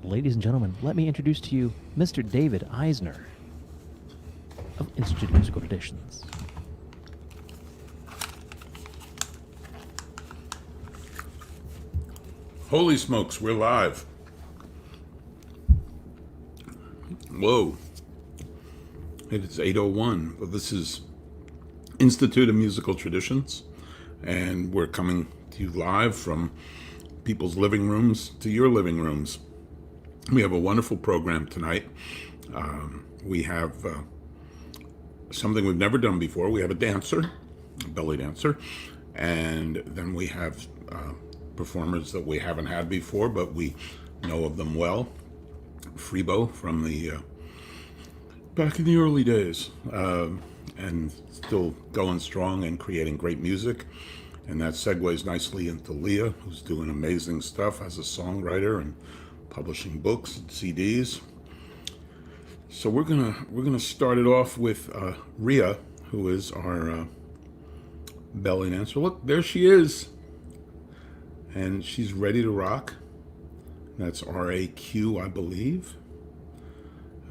Ladies and gentlemen, let me introduce to you Mr. David Eisner of Institute of Musical Traditions. Holy smokes, we're live. Whoa. It's 8:01, but this is Institute of Musical Traditions, and we're coming to you live from people's living rooms to your living rooms. We have a wonderful program tonight. We have something we've never done before. We have a dancer, a belly dancer, and then we have performers that we haven't had before, but we know of them well. Freebo from the back in the early days, and still going strong and creating great music. And that segues nicely into Leah, who's doing amazing stuff as a songwriter and publishing books and CDs. So we're gonna start it off with Rhia, who is our belly dancer. Look, there she is, and she's ready to rock. That's RAQ, I believe.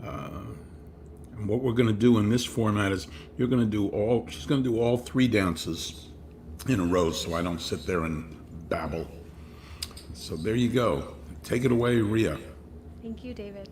And what we're gonna do in this format is she's gonna do all three dances in a row, so I don't sit there and babble. So there you go. Take it away, Rhia. Thank you, David.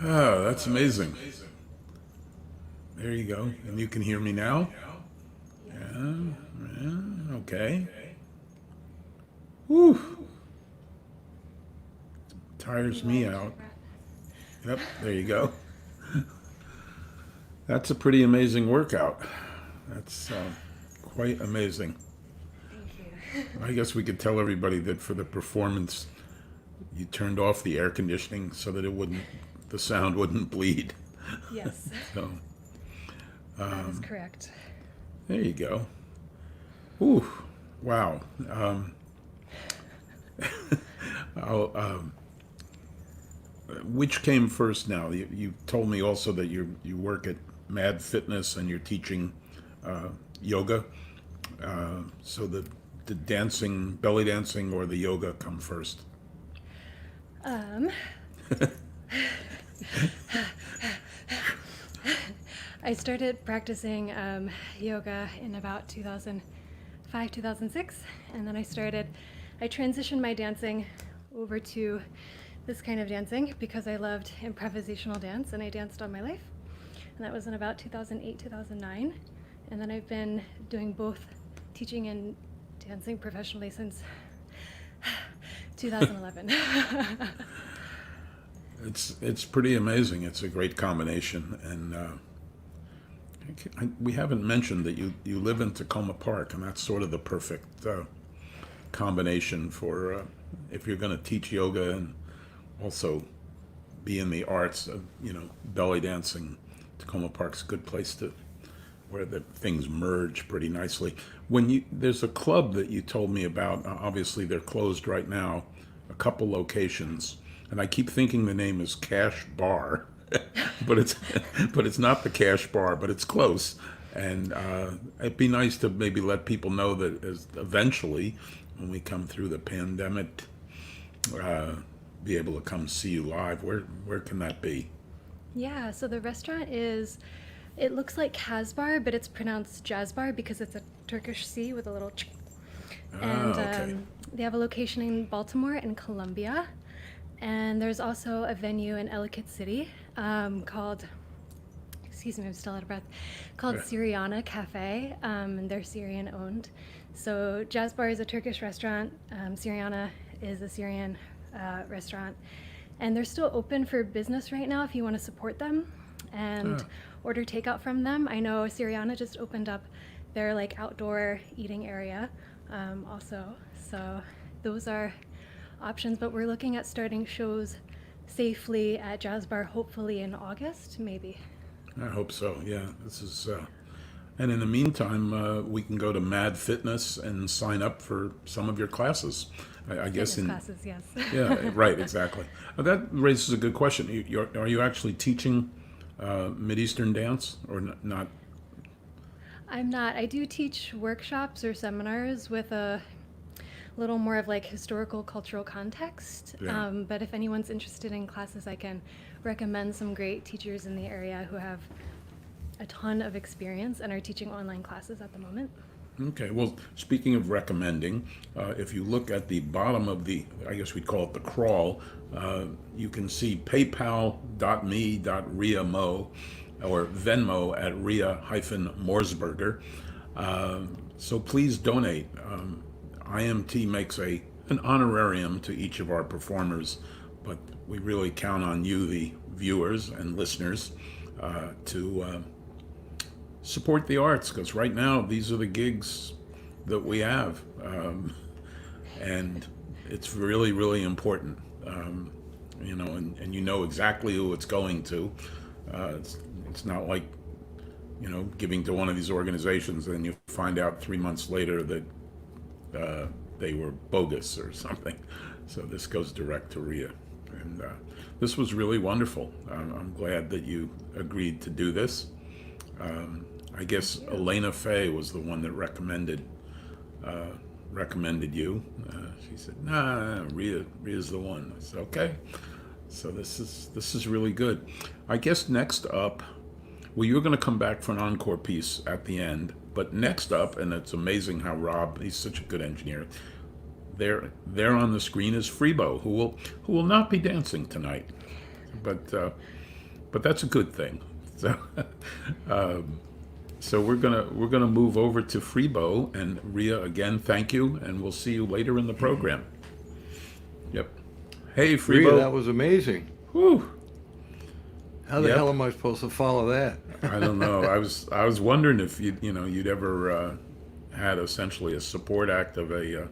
Oh, that's amazing. There you go. And you can hear me now? Yeah, yeah, okay. Whew. Tires me out. Yep, there you go. That's a pretty amazing workout. That's quite amazing. Thank you. I guess we could tell everybody that for the performance, you turned off the air conditioning so that the sound wouldn't bleed. Yes, So that is correct. there you go. Ooh, wow. Which came first now? You told me also that you work at Mad Fitness and you're teaching yoga. So the dancing, belly dancing, or the yoga come first? I started practicing yoga in about 2005, 2006, and then I transitioned my dancing over to this kind of dancing because I loved improvisational dance and I danced all my life. And that was in about 2008, 2009. And then I've been doing both teaching and dancing professionally since 2011. It's pretty amazing. It's a great combination, and we haven't mentioned that you live in Tacoma Park, and that's sort of the perfect combination for if you're going to teach yoga and also be in the arts. Belly dancing. Tacoma Park's a good place where the things merge pretty nicely. There's a club that you told me about. Obviously, they're closed right now. A couple locations. And I keep thinking the name is Cash Bar, but it's not the Cash Bar, but it's close. And it'd be nice to maybe let people know that eventually, when we come through the pandemic, be able to come see you live. Where can that be? Yeah, so the restaurant it looks like Kazbar, but it's pronounced Jazzbar because it's a Turkish C with a little ch. And okay. They have a location in Baltimore and Columbia. And there's also a venue in Ellicott City called, excuse me, I'm still out of breath, called Syriana Cafe, and they're Syrian owned. So Jazzbar is a Turkish restaurant, Syriana is a Syrian restaurant, and they're still open for business right now if you want to support them and order takeout from them. I know Syriana just opened up their outdoor eating area also, so those are options, but we're looking at starting shows safely at Jazz Bar hopefully in August, maybe. I hope so. Yeah, this is. And in the meantime, we can go to Mad Fitness and sign up for some of your classes. I guess classes, yes. Yeah, right, exactly. That raises a good question. Are you actually teaching Mideastern dance or not? I'm not. I do teach workshops or seminars with a little more of historical cultural context, Yeah. But if anyone's interested in classes, I can recommend some great teachers in the area who have a ton of experience and are teaching online classes at the moment. Okay, well, speaking of recommending, if you look at the bottom of I guess we'd call it the crawl, you can see paypal.me.rhiamo or Venmo at Rhia-Morsberger. So please donate. IMT makes an honorarium to each of our performers, but we really count on you, the viewers and listeners, to support the arts, because right now these are the gigs that we have, and it's really, really important. And you know exactly who it's going to. It's not like giving to one of these organizations and you find out 3 months later that they were bogus or something. So this goes direct to Rhia, and this was really wonderful. I'm glad that you agreed to do this. I guess Elena Faye was the one that recommended you. She said, "Nah, Rhia's the one." I said, "Okay." So this is really good. I guess next up, well, you're going to come back for an encore piece at the end. But next up, and it's amazing how Rob, he's such a good engineer. There on the screen is Freebo, who will not be dancing tonight, but but that's a good thing. So, so we're gonna move over to Freebo, and Rhia, again, thank you, and we'll see you later in the program. Yep. Hey, Rhia, Freebo. that was amazing. Whew. How the Yep. hell am I supposed to follow that? I don't know. I was wondering if you'd ever had essentially a support act of a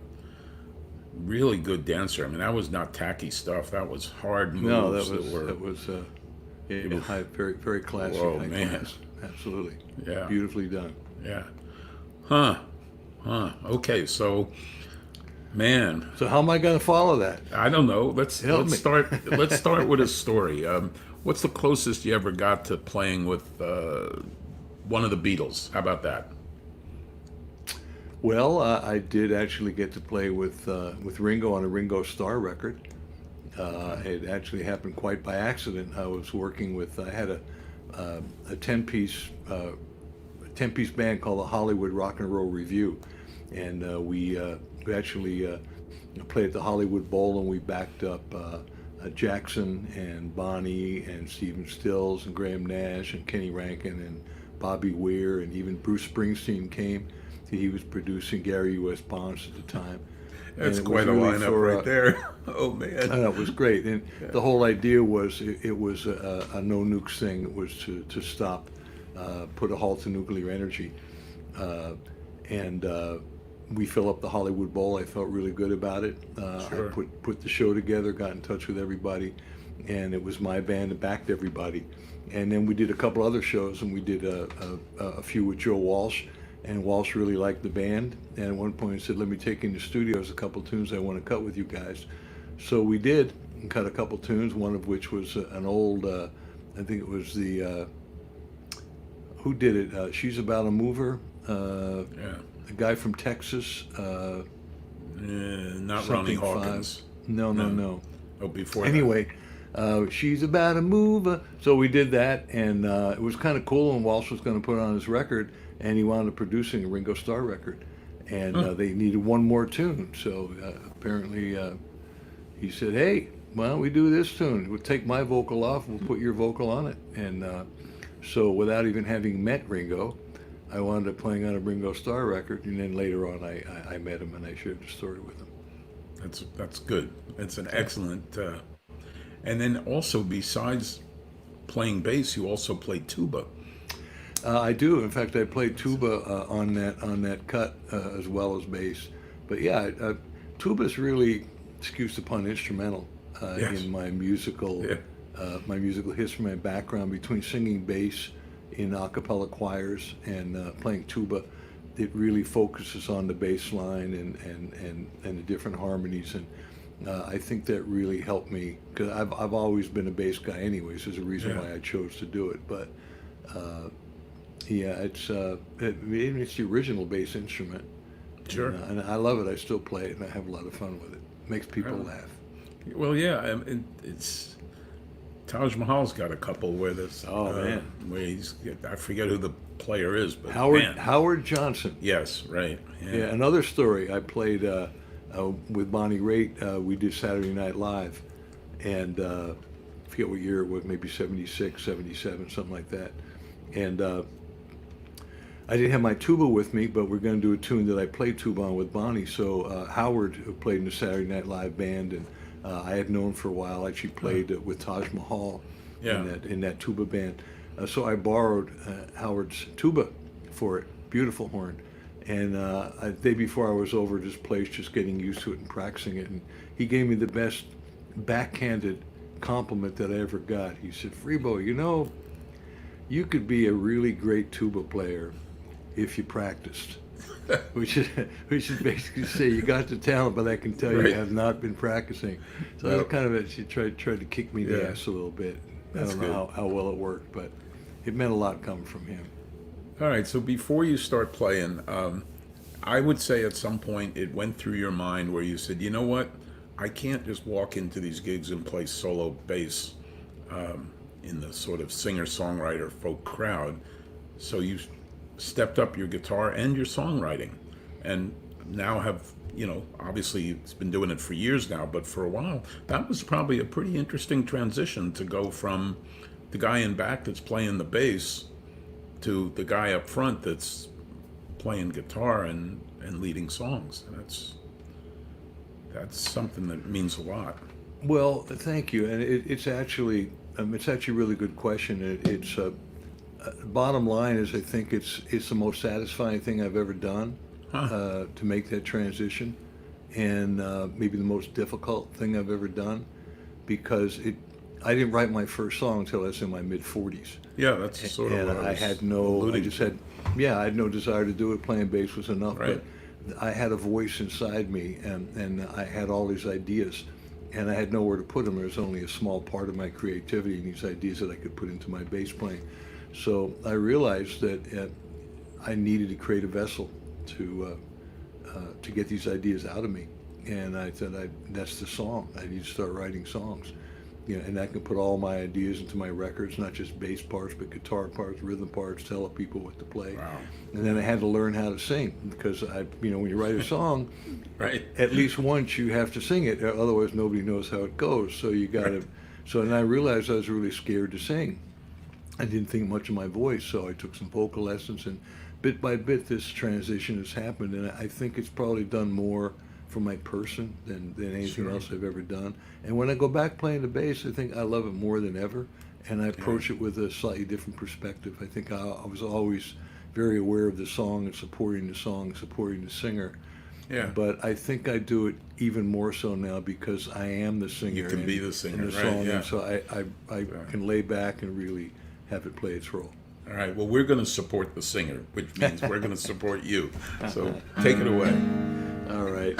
really good dancer. I mean, that was not tacky stuff. That was hard moves. No, that was high, very very classy. Whoa, high man. class. Absolutely. Yeah. Beautifully done. Yeah. Huh. Okay, so, man, So how am I going to follow that? I don't know. Let's Help me. start with a story. What's the closest you ever got to playing with one of the Beatles? How about that? Well, I did actually get to play with Ringo on a Ringo Starr record. It actually happened quite by accident. I was working with, I had a 10-piece band called the Hollywood Rock and Roll Review, and we actually played at the Hollywood Bowl, and we backed up Jackson and Bonnie and Stephen Stills and Graham Nash and Kenny Rankin and Bobby Weir, and even Bruce Springsteen came. He was producing Gary U.S. Bonds at the time. That's And it quite a was really lineup for, right there. Oh, man. I know, it was great, and the whole idea was it was a no nukes thing. It was to stop, put a halt to nuclear energy, and we fill up the Hollywood Bowl. I felt really good about it. Sure. I put the show together, got in touch with everybody, and it was my band that backed everybody. And then we did a couple other shows, and we did a few with Joe Walsh. And Walsh really liked the band, and at one point he said, "Let me take you in the studios a couple tunes I want to cut with you guys." So we did, and cut a couple tunes, one of which was an old, I think it was the, who did it? She's About a Mover, Yeah. a guy from Texas. Not Ronnie something Hawkins. No. Oh, before that. Anyway, She's About a Mover. So we did that, and it was kind of cool, and Walsh was going to put it on his record, and he wound up producing a Ringo Starr record, and they needed one more tune. So apparently he said, "Hey, why don't we do this tune? We'll take my vocal off, we'll put your vocal on it." And so without even having met Ringo, I wound up playing on a Ringo Starr record, and then later on I met him and I shared the story with him. That's good. It's an excellent. And then also, besides playing bass, you also play tuba. I do. In fact, I played tuba on that cut as well as bass. But yeah, tuba's really, excuse the pun, instrumental Yes. in my musical history, my background between singing bass in a cappella choirs and playing tuba. It really focuses on the bass line and the different harmonies, and I think that really helped me, because I've always been a bass guy anyways. There's a reason why I chose to do it. But it's the original bass instrument. Sure. And I love it. I still play it, and I have a lot of fun with it. Makes people laugh. Well, yeah, it's Taj Mahal's got a couple where this. Man. Where I forget who the player is, but Howard Johnson. Yes, right. Yeah, another story. I played with Bonnie Raitt. We did Saturday Night Live, and I forget what year it was, maybe 76, 77, something like that. And I didn't have my tuba with me, but we're going to do a tune that I played tuba on with Bonnie. So Howard, who played in the Saturday Night Live band, and I had known for a while, actually played with Taj Mahal in that tuba band. So I borrowed Howard's tuba for it. Beautiful horn. And the day before I was over at his place, just getting used to it and practicing it, and he gave me the best backhanded compliment that I ever got. He said, "Freebo, you could be a really great tuba player if you practiced." which is basically say you got the talent, but I can tell you have not been practicing. So that kind of she tried to kick me in the ass a little bit. That's I don't know how well it worked, but it meant a lot coming from him. All right, so before you start playing, I would say at some point it went through your mind where you said, "You know what? I can't just walk into these gigs and play solo bass in the sort of singer-songwriter folk crowd." So you stepped up your guitar and your songwriting, and now have, obviously it's been doing it for years now, but for a while, that was probably a pretty interesting transition to go from the guy in back that's playing the bass to the guy up front that's playing guitar and leading songs. That's something that means a lot. Well, thank you, and it's actually a really good question. It's bottom line is I think it's the most satisfying thing I've ever done to make that transition, and maybe the most difficult thing I've ever done, because I didn't write my first song until I was in my mid-40s. Yeah, that's sort of what I had no desire to do it. Playing bass was enough, Right. but I had a voice inside me, and I had all these ideas, and I had nowhere to put them. There was only a small part of my creativity and these ideas that I could put into my bass playing. So I realized that I needed to create a vessel to get these ideas out of me, and I said, that's the song. I need to start writing songs. And I can put all my ideas into my records, not just bass parts, but guitar parts, rhythm parts, tell people what to play. Wow. And then I had to learn how to sing, because when you write a song, right. at least once you have to sing it, otherwise nobody knows how it goes. So you got to. Right. So and I realized I was really scared to sing. I didn't think much of my voice, so I took some vocal lessons, and bit by bit this transition has happened, and I think it's probably done more for my person than anything Sure. else I've ever done. And when I go back playing the bass, I think I love it more than ever, and I approach it with a slightly different perspective. I think I was always very aware of the song and supporting the singer. Yeah. But I think I do it even more so now because I am the singer. You can be the singer, in the right, song, yeah. and so I can lay back and really have it play its role. All right. Well, we're going to support the singer, which means we're going to support you. So take it away. All right.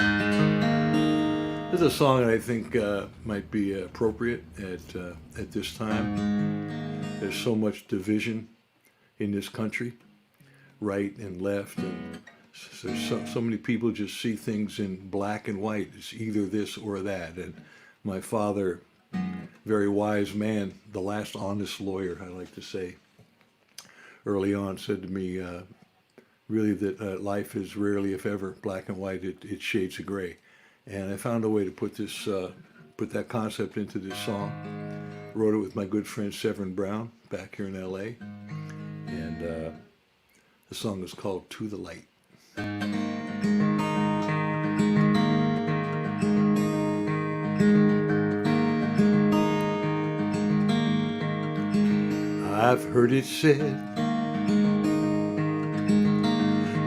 This is a song that I think might be appropriate at this time. There's so much division in this country, right and left, and there's so many people just see things in black and white. It's either this or that. And my father, very wise man, the last honest lawyer, I like to say, early on said to me, really that life is rarely, if ever, black and white. It's shades of gray. And I found a way to put that concept into this song. Wrote it with my good friend Severin Brown back here in LA. And the song is called To the Light. I've heard it said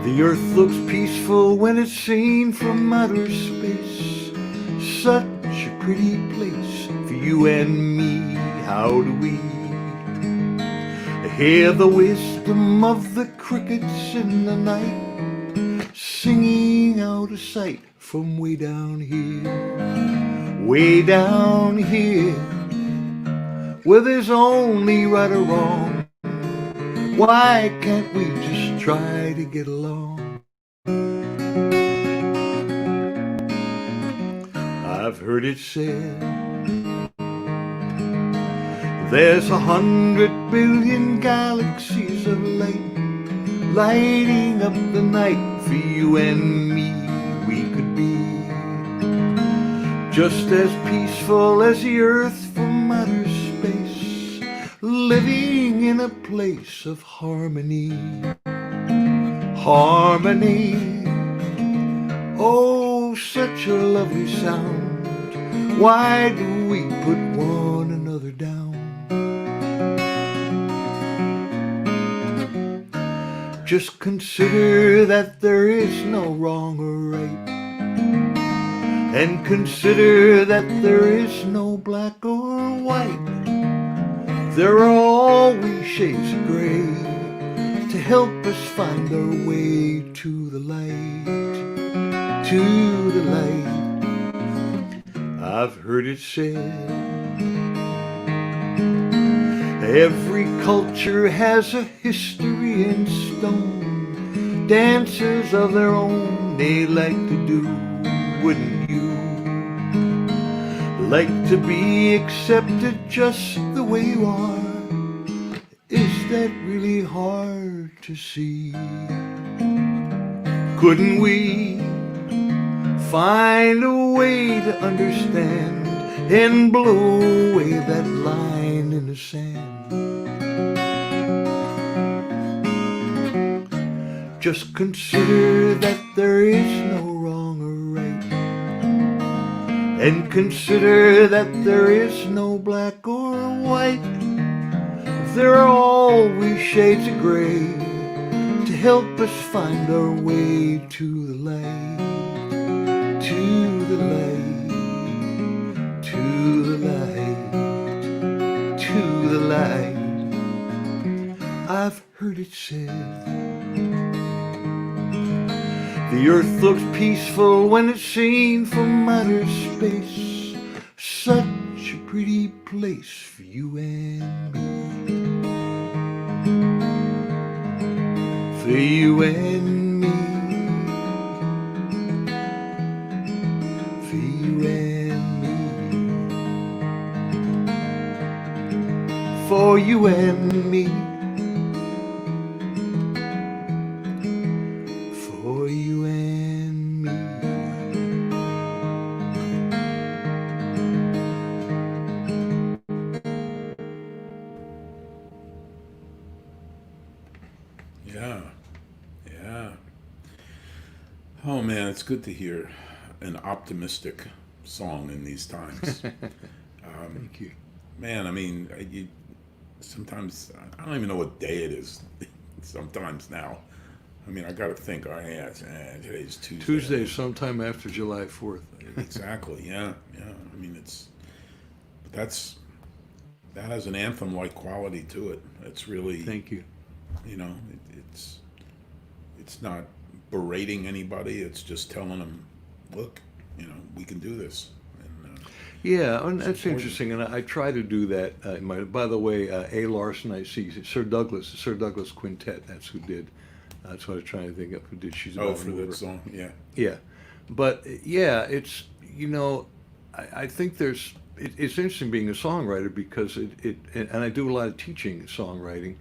the earth looks peaceful when it's seen from outer space. Such a pretty place for you and me. How do we hear the wisdom of the crickets in the night, singing out of sight from way down here? Way down here, where there's only right or wrong. Why can't we just try to get along? I've heard it said there's 100 billion galaxies of light lighting up the night for you and me. We could be just as peaceful as the earth from outer space, living in a place of harmony. Harmony, oh, such a lovely sound. Why do we put one another down? Just consider that there is no wrong or right, and consider that there is no black or white. There are always shades of gray to help us find our way to the light, to the light. I've heard it said every culture has a history in stone, dances of their own they like to do. Wouldn't you like to be accepted just the way you are? Is that really hard to see? Couldn't we find a way to understand and blow away that line laying in the sand. Just consider that there is no wrong or right, and consider that there is no black or white. There are always shades of gray to help us find our way to the light, to the light, to the light, to the light. I've heard it said the earth looks peaceful when it's seen from outer space. Such a pretty place for you and me. For you and me. For you and me. For you and me. For you and me. Yeah. Yeah. Oh man, it's good to hear an optimistic song in these times. Thank you. Man, I mean, sometimes I don't even know what day it is. Sometimes now, I mean, I got to think. Oh yeah, today's Tuesday. Tuesday, sometime after July 4th. Exactly. Yeah. Yeah. I mean, that has an anthem-like quality to it. It's really. Thank you. You know, it's not berating anybody. It's just telling them, look, you know, we can do this. And, Yeah, and that's important. interesting, and I try to do that. By the way, A. Larson, I see Sir Douglas Quintet. That's who did. That's what I was trying to think of. Who did? She's Oh, About for Over. that song, yeah. Yeah, but yeah, it's I think it's interesting being a songwriter because and I do a lot of teaching songwriting,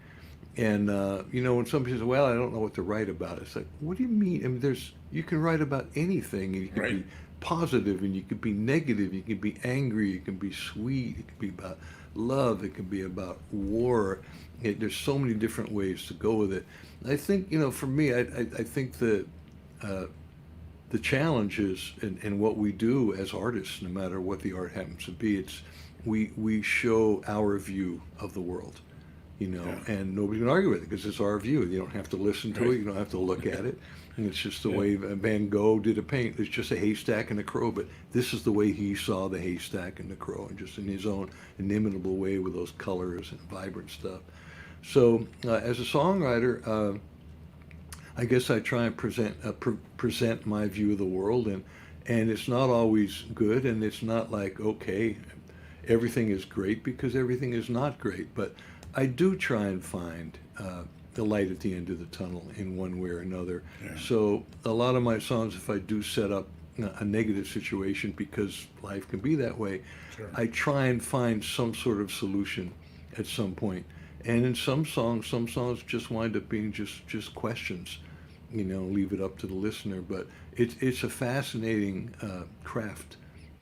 and when somebody says, "Well, I don't know what to write about," it's like, what do you mean? I mean, you can write about anything, and you can Right. be positive, and you can be negative, you can be angry, you can be sweet, it can be about love, it can be about war. There's so many different ways to go with it. I think for me, I think the challenge is in what we do as artists, no matter what the art happens to be, it's we show our view of the world, Yeah. and nobody can argue with it because it's our view. You don't have to listen to Right. it, you don't have to look at it. And it's just the Yeah. way Van Gogh did a paint. It's just a haystack and a crow, but this is the way he saw the haystack and the crow, and just in his own inimitable way with those colors and vibrant stuff. So as a songwriter, I guess I try and present my view of the world, and it's not always good, and it's not like, okay, everything is great, because everything is not great. But I do try and find the light at the end of the tunnel in one way or another. Yeah. So a lot of my songs, if I do set up a negative situation, because life can be that way, Sure. I try and find some sort of solution at some point. And in some songs just wind up being just questions, leave it up to the listener. But it's a fascinating craft,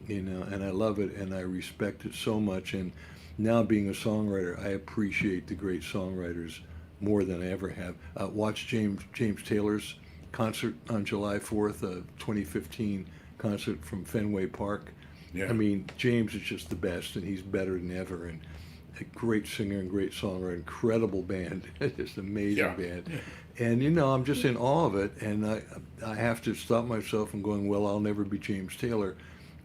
and I love it, and I respect it so much. And now being a songwriter, I appreciate the great songwriters more than I ever have. Watched James Taylor's concert on July 4th, 2015 concert from Fenway Park. Yeah. I mean, James is just the best, and he's better than ever. And a great singer and great songwriter, incredible band, just amazing Yeah. band. And I'm just in awe of it, and I have to stop myself from going, well, I'll never be James Taylor.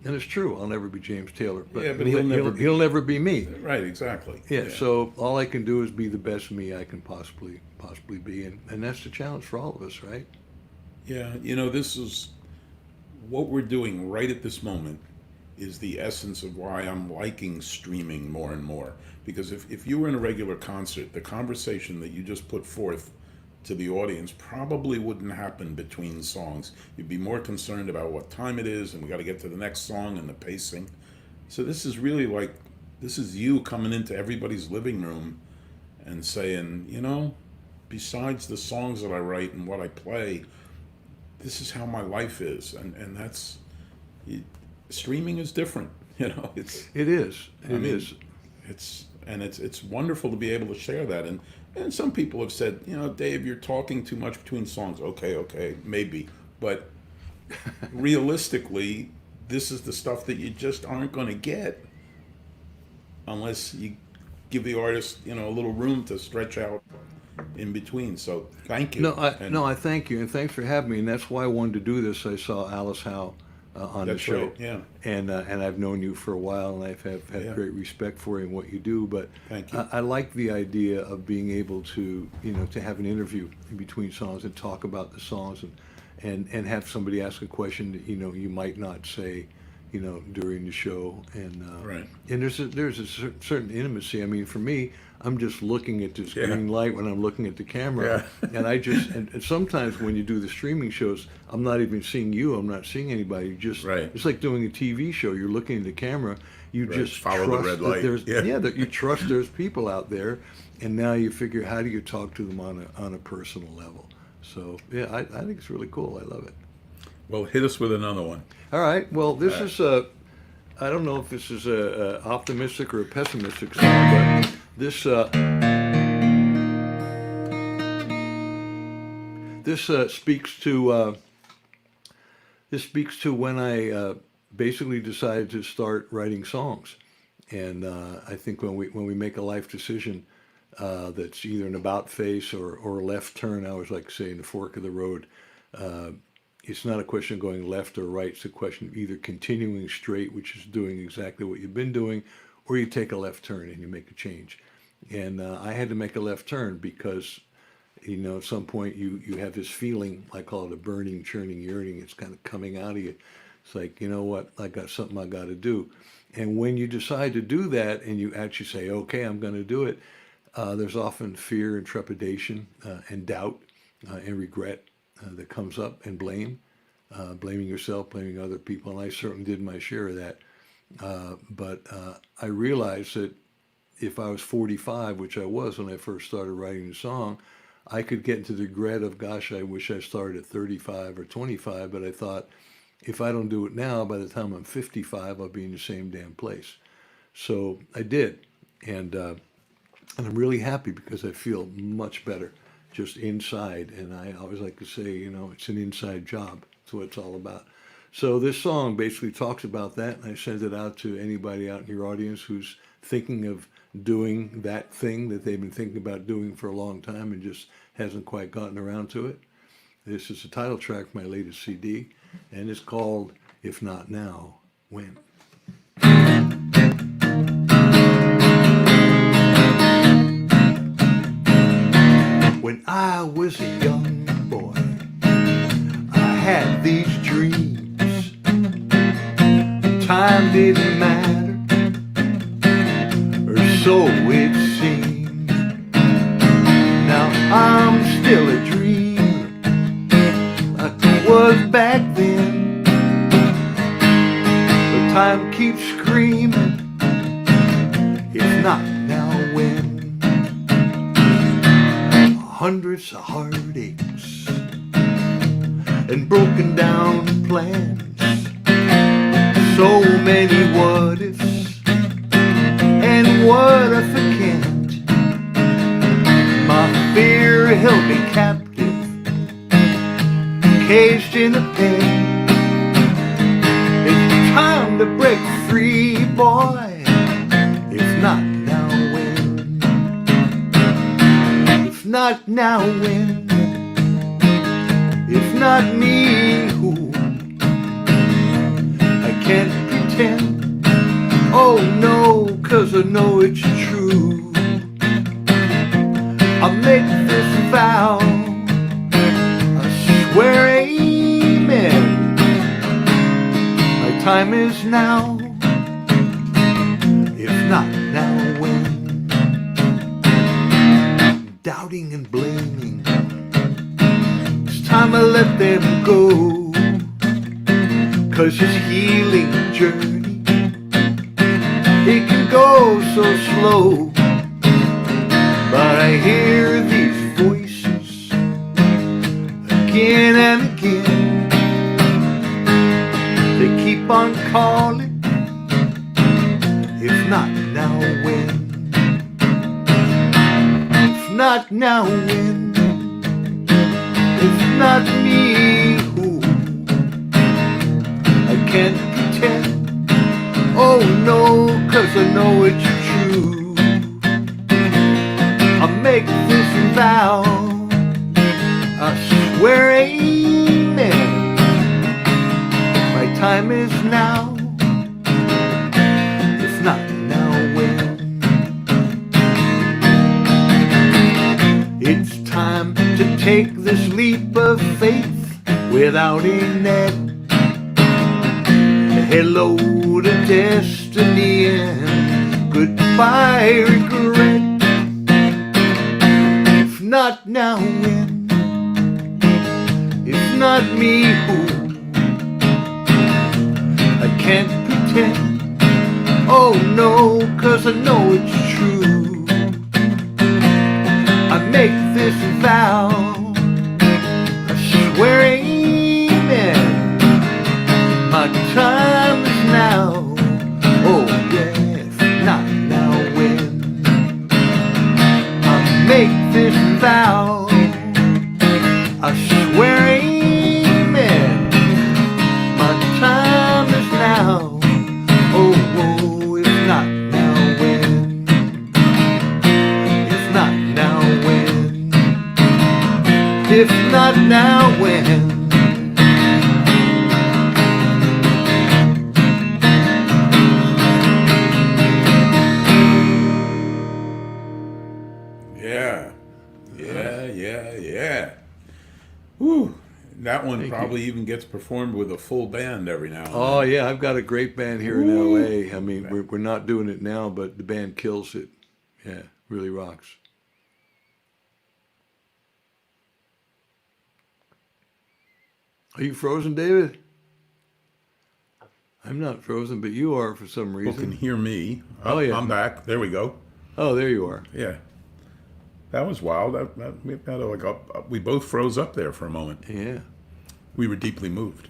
And it's true, I'll never be James Taylor, but, Yeah, but he'll never be me. Right, exactly. Yeah, so all I can do is be the best me I can possibly be, and that's the challenge for all of us, right? Yeah, this is what we're doing right at this moment is the essence of why I'm liking streaming more and more. Because if you were in a regular concert, the conversation that you just put forth to the audience probably wouldn't happen between songs. You'd be more concerned about what time it is, and we got to get to the next song and the pacing. So this is really this is you coming into everybody's living room and saying, besides the songs that I write and what I play, this is how my life is. And that's, streaming is different. It is. It is. It's and it's wonderful to be able to share that. And some people have said, Dave, you're talking too much between songs. Okay, maybe, but realistically, this is the stuff that you just aren't going to get unless you give the artist, a little room to stretch out in between. So thank you. I thank you, and thanks for having me. And that's why I wanted to do this. I saw Alice Howe on the show, right, yeah. And I've known you for a while, and I've had great respect for you and what you do. But thank you. I like the idea of being able to, to have an interview in between songs and talk about the songs, and have somebody ask a question that you might not say, during the show, and right. And there's a certain intimacy. I mean, for me, I'm just looking at this green light when I'm looking at the camera, and I just and sometimes when you do the streaming shows, I'm not even seeing you. I'm not seeing anybody. You just It's like doing a TV show. You're looking at the camera. You just follow the red light. That you trust there's people out there, and now you figure how do you talk to them on a personal level. So I think it's really cool. I love it. Well, hit us with another one. All right. Well, this is I don't know if this is a optimistic or a pessimistic song, but this speaks to when I basically decided to start writing songs, and I think when we make a life decision that's either an about face or a left turn, I always like to say in the fork of the road. It's not a question of going left or right. It's a question of either continuing straight, which is doing exactly what you've been doing, or you take a left turn and you make a change. And I had to make a left turn because, at some point you have this feeling, I call it a burning, churning, yearning. It's kind of coming out of you. It's like, you know what, I got something I got to do. And when you decide to do that and you actually say, okay, I'm going to do it, there's often fear and trepidation and doubt and regret that comes up, and blaming yourself, blaming other people, and I certainly did my share of that. But I realized that if I was 45, which I was when I first started writing the song, I could get into the regret of, gosh, I wish I started at 35 or 25, but I thought, if I don't do it now, by the time I'm 55, I'll be in the same damn place. So I did, and I'm really happy because I feel much better just inside, and I always like to say, it's an inside job. That's what it's all about. So this song basically talks about that, and I send it out to anybody out in your audience who's thinking of doing that thing that they've been thinking about doing for a long time and just hasn't quite gotten around to it. This is the title track from my latest CD, and it's called If Not Now, When? When I was a young boy, I had these dreams. Time didn't matter, or so it seemed. Now I'm still a dreamer, like I was back then. But time keeps screaming, if not now, when? Hundreds of heartaches and broken down plans, so many what ifs, and what if I can't? My fear held me captive, caged in a pen. It's time to break free, boy, if not now, when? If not now, when? If not me, who? I can't pretend, oh no, 'cause I know it's true. I make this vow, I swear amen. My time is now, if not now, when? Doubting and blaming, it's time I let them go, 'cause this healing journey, it can go so slow. But I hear these voices again and again, they keep on calling, if not now, when? not now, when? It's not me who I can't pretend. Oh no, 'cause I know it's true. I make this vow, I swear amen. My time is now. If not now, when? It's time to take this leap of faith without a net. Hello to destiny and goodbye regret. If not now, when? It's not me who I can't pretend. Oh no, 'cause I know it's true. I make this vow, I swear amen. My time is now. Oh yeah, if not now, when? I make this vow, I swear amen. My time is now. Oh, oh, if not now, when? If not now, when? If not now, when? Yeah. Woo. That one probably even gets performed with a full band every now and then. Oh yeah, I've got a great band here in LA. I mean, we're not doing it now, but the band kills it. Yeah, really rocks. Are you frozen, David? I'm not frozen, but you are for some People reason. can hear me. Oh, yeah. I'm back. There we go. Oh, there you are. Yeah. That was wild. We both froze up there for a moment. Yeah. We were deeply moved.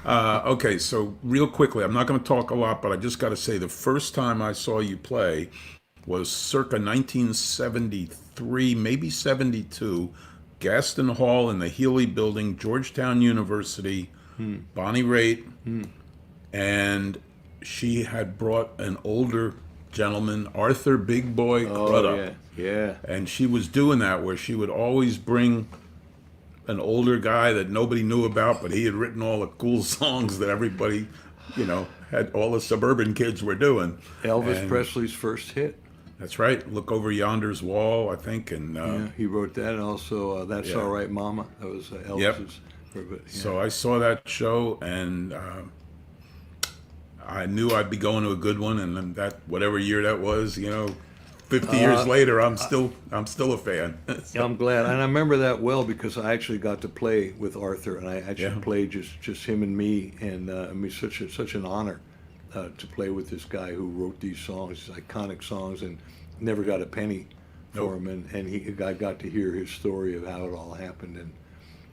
Okay, so real quickly, I'm not going to talk a lot, but I just got to say the first time I saw you play was circa 1973, maybe 72, Gaston Hall in the Healy Building, Georgetown University, Bonnie Raitt, and she had brought an older gentleman, Arthur Big Boy Crudup. Yeah. And she was doing that where she would always bring an older guy that nobody knew about, but he had written all the cool songs that everybody, had all the suburban kids were doing. Elvis Presley's first hit. That's right. Look Over Yonder's Wall, I think. And Yeah, he wrote that. And also, That's All Right, Mama. That was Elvis's. Yeah. So I saw that show, and I knew I'd be going to a good one. And then that, whatever year that was, 50 years later, I'm still a fan. I'm glad, and I remember that well because I actually got to play with Arthur, and I actually played just him and me, and I mean such an honor to play with this guy who wrote these songs, these iconic songs, and never got a penny for him, and I got to hear his story of how it all happened, and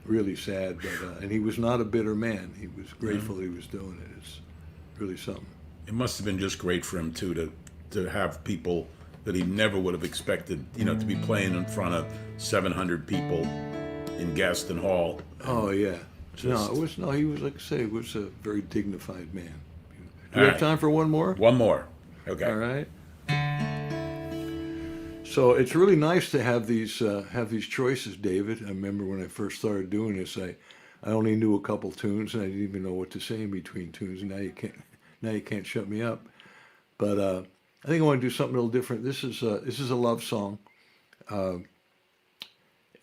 really sad, but and he was not a bitter man. He was grateful he was doing it. It's really something. It must have been just great for him too to have people that he never would have expected, to be playing in front of 700 people in Gaston Hall. Oh yeah. He was like I say, he was a very dignified man. Do we have time for one more? One more. Okay. All right. So it's really nice to have these choices, David. I remember when I first started doing this, I only knew a couple tunes and I didn't even know what to say in between tunes. And now you can't shut me up. But I think I want to do something a little different. This is a love song, but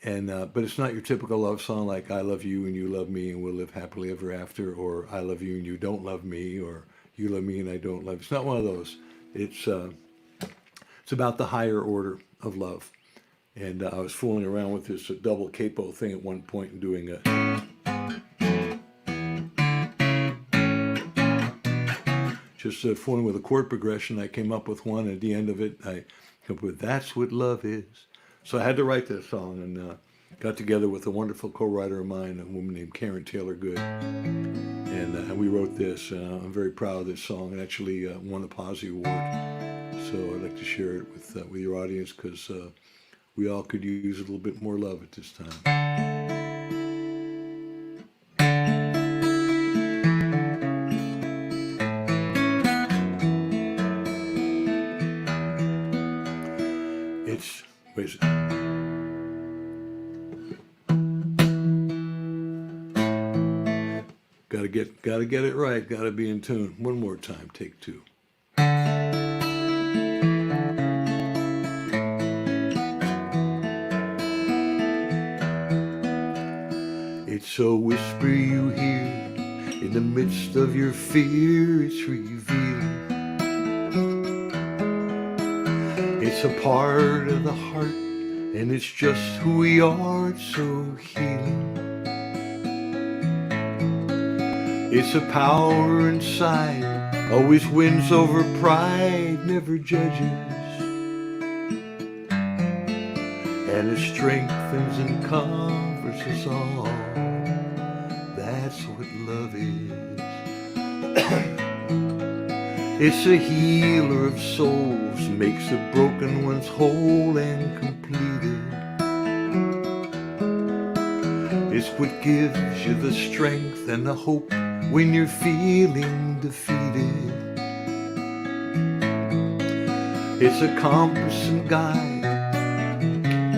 it's not your typical love song like "I love you and you love me and we'll live happily ever after," or "I love you and you don't love me," or "You love me and I don't love you." It's not one of those. It's about the higher order of love. And I was fooling around with this double capo thing at one point and doing a. Just fooling with a chord progression. I came up with one. At the end of it, I came up with "That's What Love Is." So I had to write that song, and got together with a wonderful co-writer of mine, a woman named Karen Taylor Good, and we wrote this. I'm very proud of this song. It actually won a Posy Award. So I'd like to share it with your audience because we all could use a little bit more love at this time. Where's it? Gotta get it right. Gotta be in tune. One more time. Take two. It's a whisper you hear in the midst of your fear. It's revealing. It's a part of the heart, and it's just who we are. It's so healing. It's a power inside, always wins over pride, never judges. And it strengthens and comforts us all. That's what love is. It's a healer of souls, makes the broken ones whole and completed. It's what gives you the strength and the hope when you're feeling defeated. It's a compass and guide,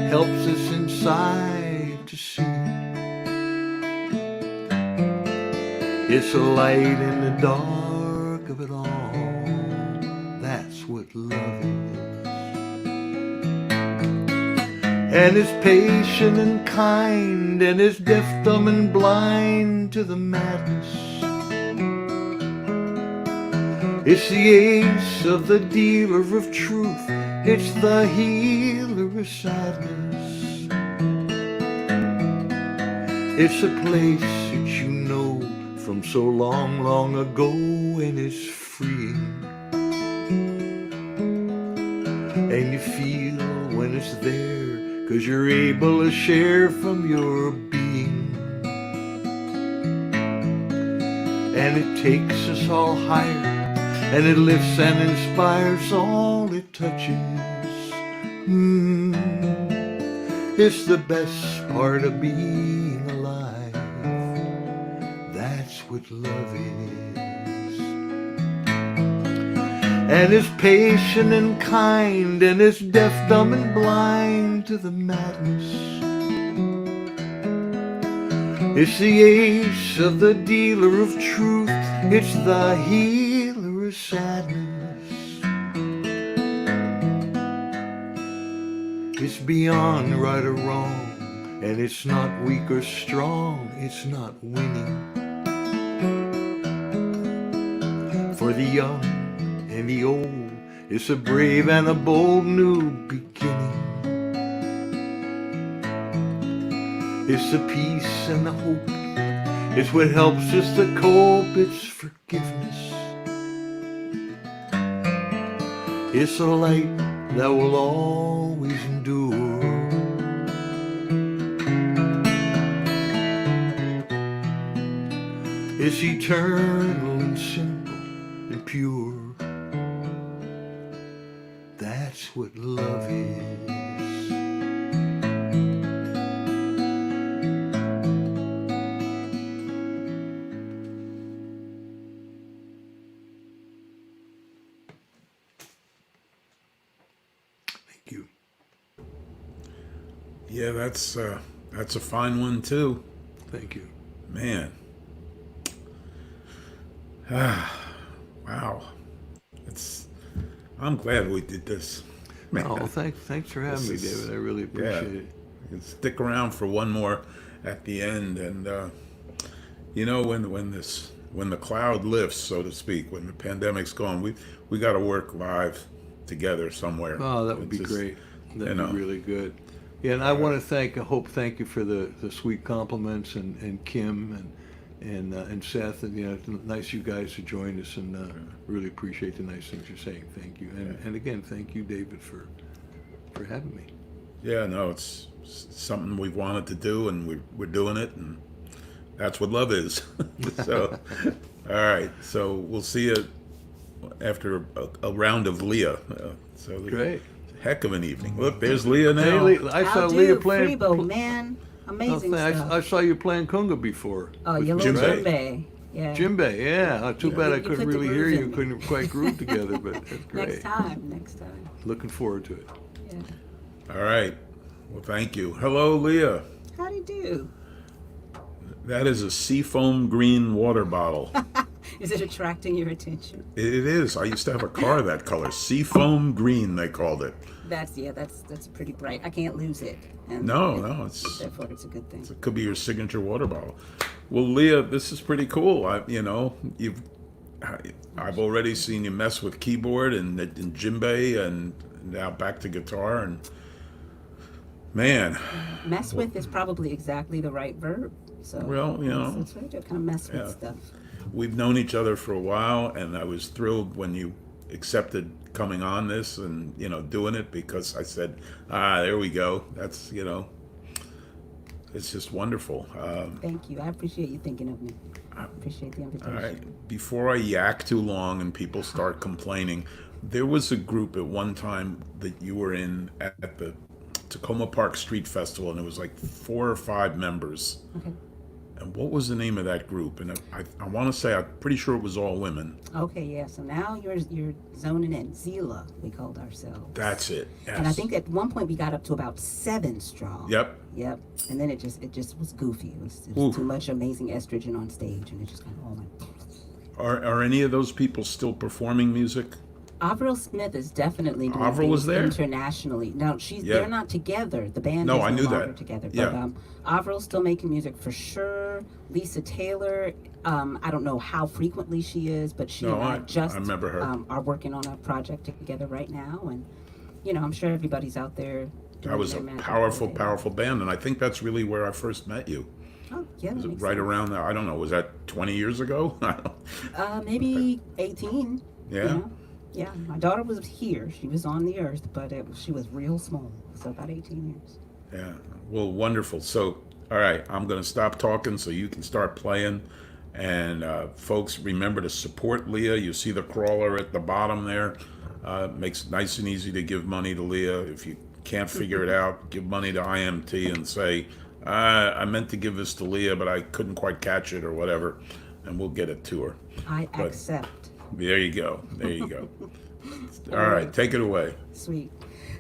helps us inside to see. It's a light in the dark of it all. That's what love is. And it's patient and kind, and it's deaf, dumb, and blind to the madness. It's the ace of the dealer of truth. It's the healer of sadness. It's a place that you know from so long, long ago, and it's freeing. And you feel when it's there, 'cause you're able to share from your being. And it takes us all higher, and it lifts and inspires all it touches. It's the best part of being alive. That's what love is. And it's patient and kind, and it's deaf, dumb, and blind to the madness. It's the ace of the dealer of truth. It's the healer of sadness. It's beyond right or wrong, and it's not weak or strong. It's not winning. For the young and the old, it's a brave and a bold new beginning. It's the peace and the hope. It's what helps us to cope. It's forgiveness. It's a light that will always endure. It's eternal and simple and pure. That's what love is. Thank you. Yeah, that's a fine one too. Thank you. Man. Wow. I'm glad we did this. Man. Oh, thanks for having me, David. I really appreciate it. You can stick around for one more at the end, and you know, when the cloud lifts, so to speak, when the pandemic's gone, we got to work live together somewhere. Oh, that would be great. That'd be really good. Yeah, and I want to thank you for the sweet compliments, and Kim and Seth, and it's nice you guys to join us, and really appreciate the nice things you're saying. Thank you, and again, thank you, David, for having me. Yeah, no, it's something we've wanted to do, and we're doing it, and that's what love is. So, all right, so we'll see you after a round of LEA. So Great. heck of an evening. Look, there's Leah now. Hey, Leah, I saw How Leah do, playing. Freebo, man. Amazing stuff. I saw you playing conga before. Oh, with your Jim little Bay. Jim Bay. Yeah. Djembe, yeah. Too bad I you couldn't put the really hear groove you. in. Couldn't quite groove together, but that's great. Next time. Looking forward to it. Yeah. All right. Well, thank you. Hello, Leah. How do you do? That is a seafoam green water bottle. Is it attracting your attention? It is. I used to have a car that color. Seafoam green, they called it. That's pretty bright. I can't lose it. And No, therefore it's a good thing. it could be your signature water bottle. Well, Leah, this is pretty cool. I've already seen you mess with keyboard and djembe, and now back to guitar. And man, Mess with is probably exactly the right verb. So Well, it's right to kind of mess with Yeah. stuff. we've known each other for a while, and I was thrilled when you accepted coming on this and doing it, because I said, there we go. That's it's just wonderful. Thank you. I appreciate you thinking of me. I appreciate the invitation. All right. Before I yak too long and people start complaining, there was a group at one time that you were in at the Tacoma Park Street Festival, and it was like 4 or 5 members. Okay. And what was the name of that group? And I want to say, I'm pretty sure it was all women. Okay, yeah. So now you're zoning in. Zila, we called ourselves. That's it. Yes. And I think at one point we got up to about 7 strong. Yep. Yep. And then it just was goofy. It was Oof. too much amazing estrogen on stage, and it just kind of all went. Are any of those people still performing music? Avril Smith is definitely doing Avril was things there? internationally. No, Yeah. they're not together. The band No, is I no knew longer that. together. Yeah. But Avril's still making music for sure. Lisa Taylor, I don't know how frequently she is, but she No, and I I just remember her. Are working on a project together right now. And, I'm sure everybody's out there doing That was their a magic powerful, today. powerful band, and I think that's really where I first met you. Oh, yeah, that makes Right sense. around there. I don't know. Was that 20 years ago? I don't- Maybe 18. Yeah? Yeah, my daughter was here. She was on the earth, but she was real small. So about 18 years. Yeah. Well, wonderful. So, all right, I'm going to stop talking so you can start playing. And folks, remember to support Leah. You see the crawler at the bottom there. Makes it nice and easy to give money to Leah. If you can't figure it out, give money to IMT and say, I meant to give this to Leah, but I couldn't quite catch it or whatever. And we'll get it to her. I But- accept. There you go. There you go. All right, take it away. Sweet.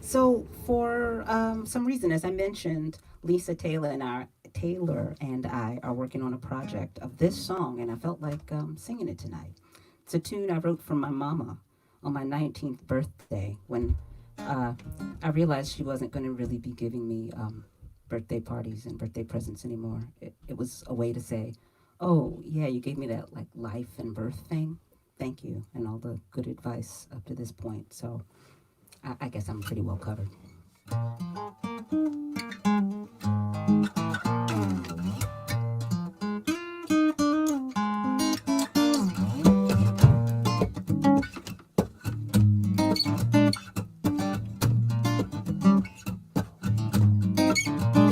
So for some reason, as I mentioned, Lisa Taylor and I are working on a project of this song, and I felt like singing it tonight. It's a tune I wrote for my mama on my 19th birthday, when I realized she wasn't going to really be giving me birthday parties and birthday presents anymore. It was a way to say, oh, yeah, you gave me that like life and birth thing. Thank you, and all the good advice up to this point. So I guess I'm pretty well covered.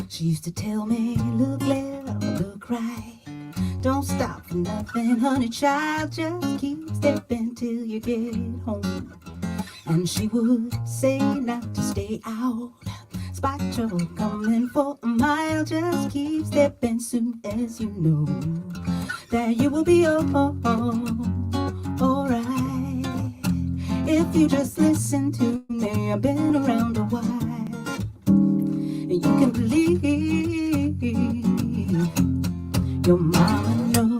She used to tell me, look left, look right. Don't stop for nothing, honey child. Just keep stepping till you get home. And she would say not to stay out. Spot trouble coming for a mile. Just keep stepping soon as you know that you will be alright. If you just listen to me, I've been around a while. And you can believe your mama knows.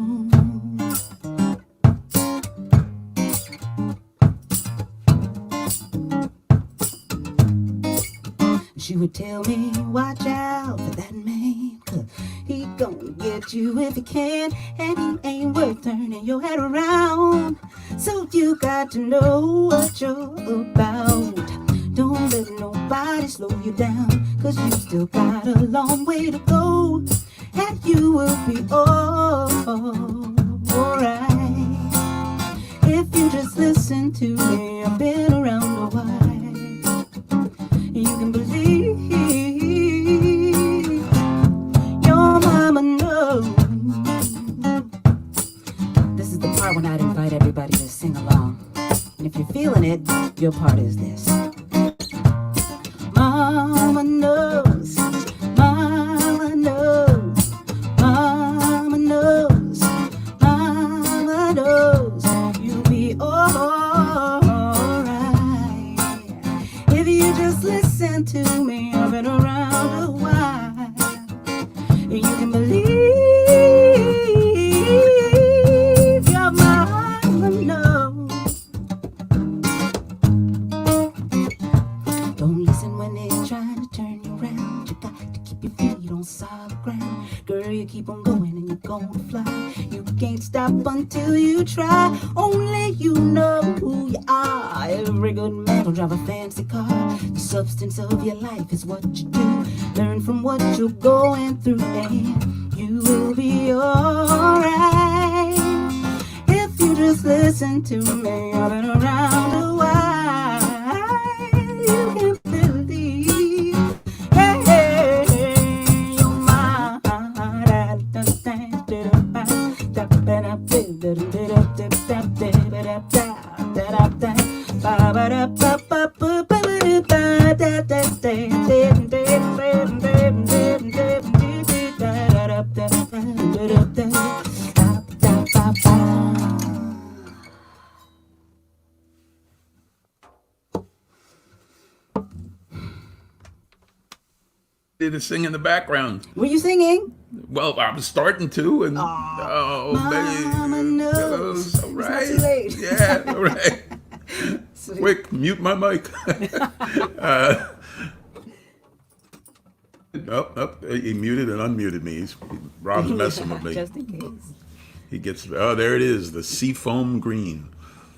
She would tell me, watch out for that man, 'cause he gonna get you if he can, and he ain't worth turning your head around. So you got to know what you're about. Don't let nobody slow you down, 'cause you still got a long way to go, and you will be alright. If you just listen to me, I've been around a while. You can believe your mama knows. This is the part when I'd invite everybody to sing along. And if you're feeling it, your part is this. to me. I've been around a while. You can believe you're mine, no. Don't listen when they're trying to turn you around. You got to keep your feet on solid ground. Girl, you keep on going and you're gonna fly. You can't stop until you try. Only you know who you are. Every good man will drive a fancy car. The substance of your life is what you do. Learn from what you're going through and you will be alright. If you just listen to me, I've been around a while. You can believe, hey, you're mine. Did a sing in the background. Were you singing? Well, I was starting to, and Mama baby, knows. all It's right, not too late. yeah, all right. Sweet. Quick, mute my mic. He muted and unmuted me. Rob's messing with me. Just in case. He gets. Oh, there it is. The seafoam green.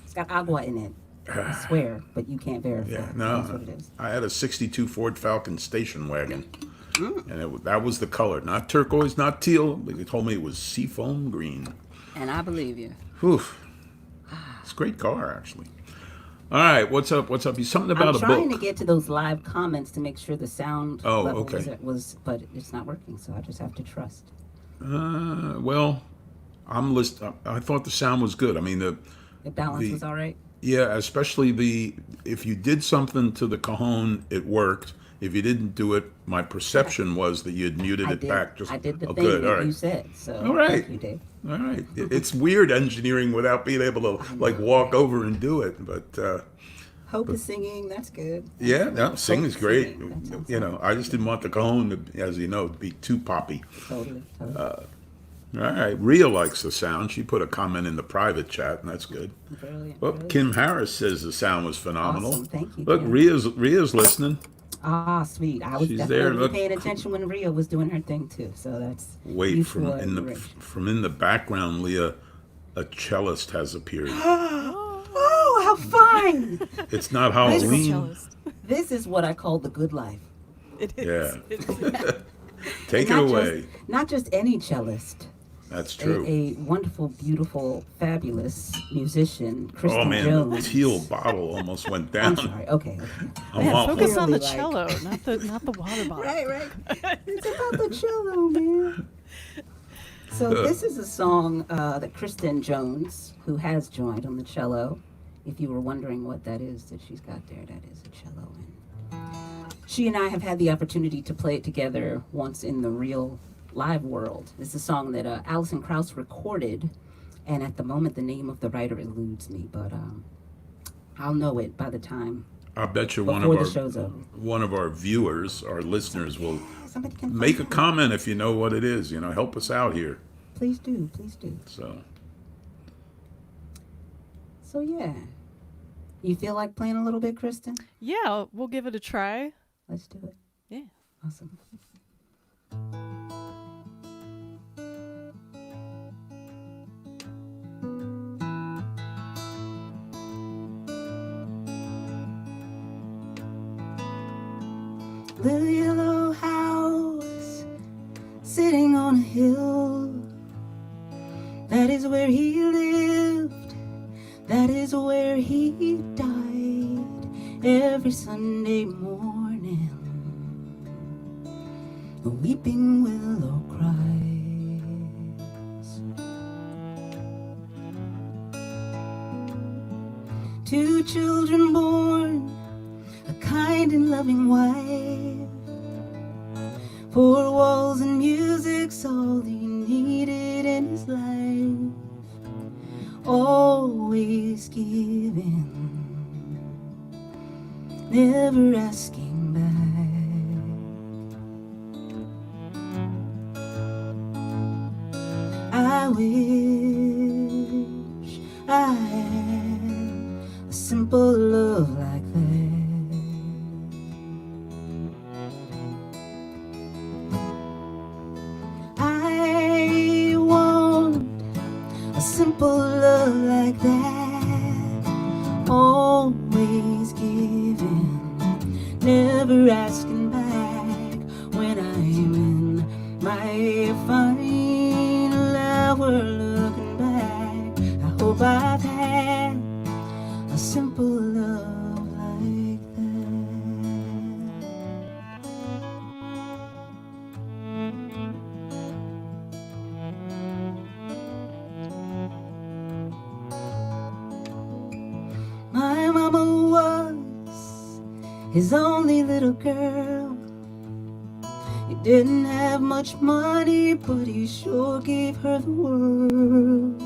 It's got agua in it. I swear, but you can't verify. Yeah, That's no. what it is. I had a '62 Ford Falcon station wagon, and that was the color. Not turquoise, not teal. They told me it was seafoam green. And I believe you. Whew. It's a great car, actually. All right, what's up? What's up? Something about I'm a trying book. to get to those live comments to make sure the sound Oh, level okay. but it's not working, so I just have to trust. Well, I thought the sound was good. I mean, The balance was all right. yeah, especially if you did something to the cajon, it worked. If you didn't do it, my perception was that you had muted it back. I did the oh, thing good. that All right. you said. So All right. thank you, Dave. All right. It's weird engineering without being able to like walk over and do it, but Hope is singing. That's good. yeah, no, singing's Hope great. singing, that sounds You know, I just didn't want the cajon to, as you know, to be too poppy. Totally. All right, Rhia likes the sound. She put a comment in the private chat, and that's good. Brilliant. Well, brilliant. Kim Harris says the sound was phenomenal. Awesome. Thank you, Look, Kim. Rhea's listening. Ah, sweet. I was She's definitely there, look. paying attention when Rhia was doing her thing too. So that's Wait, mutual admiration. from in the background, Leah, a cellist has appeared. Oh, how fine! It's not Musical Halloween. cellist. This is what I call the good life. It is. Yeah. It is. Take it Not away. Not just any cellist. That's true. A wonderful, beautiful, fabulous musician, Kristen Oh man, Jones. the teal bottle almost went I'm down. sorry. Okay. I'm Man, awful. focus on the Clearly, cello, not the water bottle. Right. It's about the cello, man. So this is a song that Kristen Jones, who has joined on the cello. If you were wondering what that is that she's got there, that is a cello. And she and I have had the opportunity to play it together once in the real live world. It's a song that Alison Krauss recorded, and at the moment the name of the writer eludes me, but I'll know it by the time I bet you before the show's over. one of our viewers, our listeners, will Somebody can make a find it. comment if you know what it is. You know, help us out here. Please do, please do. So yeah, you feel like playing a little bit, Kristen? Yeah, we'll give it a try. Let's do it. Yeah. Awesome. The yellow house sitting on a hill, that is where he lived, that is where he died. Every Sunday morning a weeping willow cries. 2 children born, a kind and loving wife. 4 walls and music's all he needed in his life. Always giving, never asking back. I wish I had a simple love like that. I want a simple love like that, always giving, never asking back. When I'm in my final hour looking back, I hope I've had a simple love like that. My mama was his only little girl. He didn't have much money, but he sure gave her the world.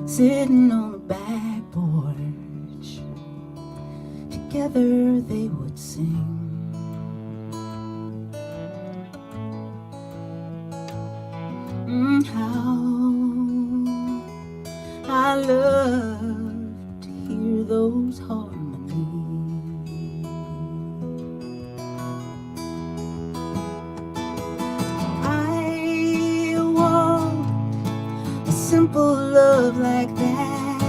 Sitting on the back porch, together they would sing. How I love to hear those harmonies. I want a simple love like that,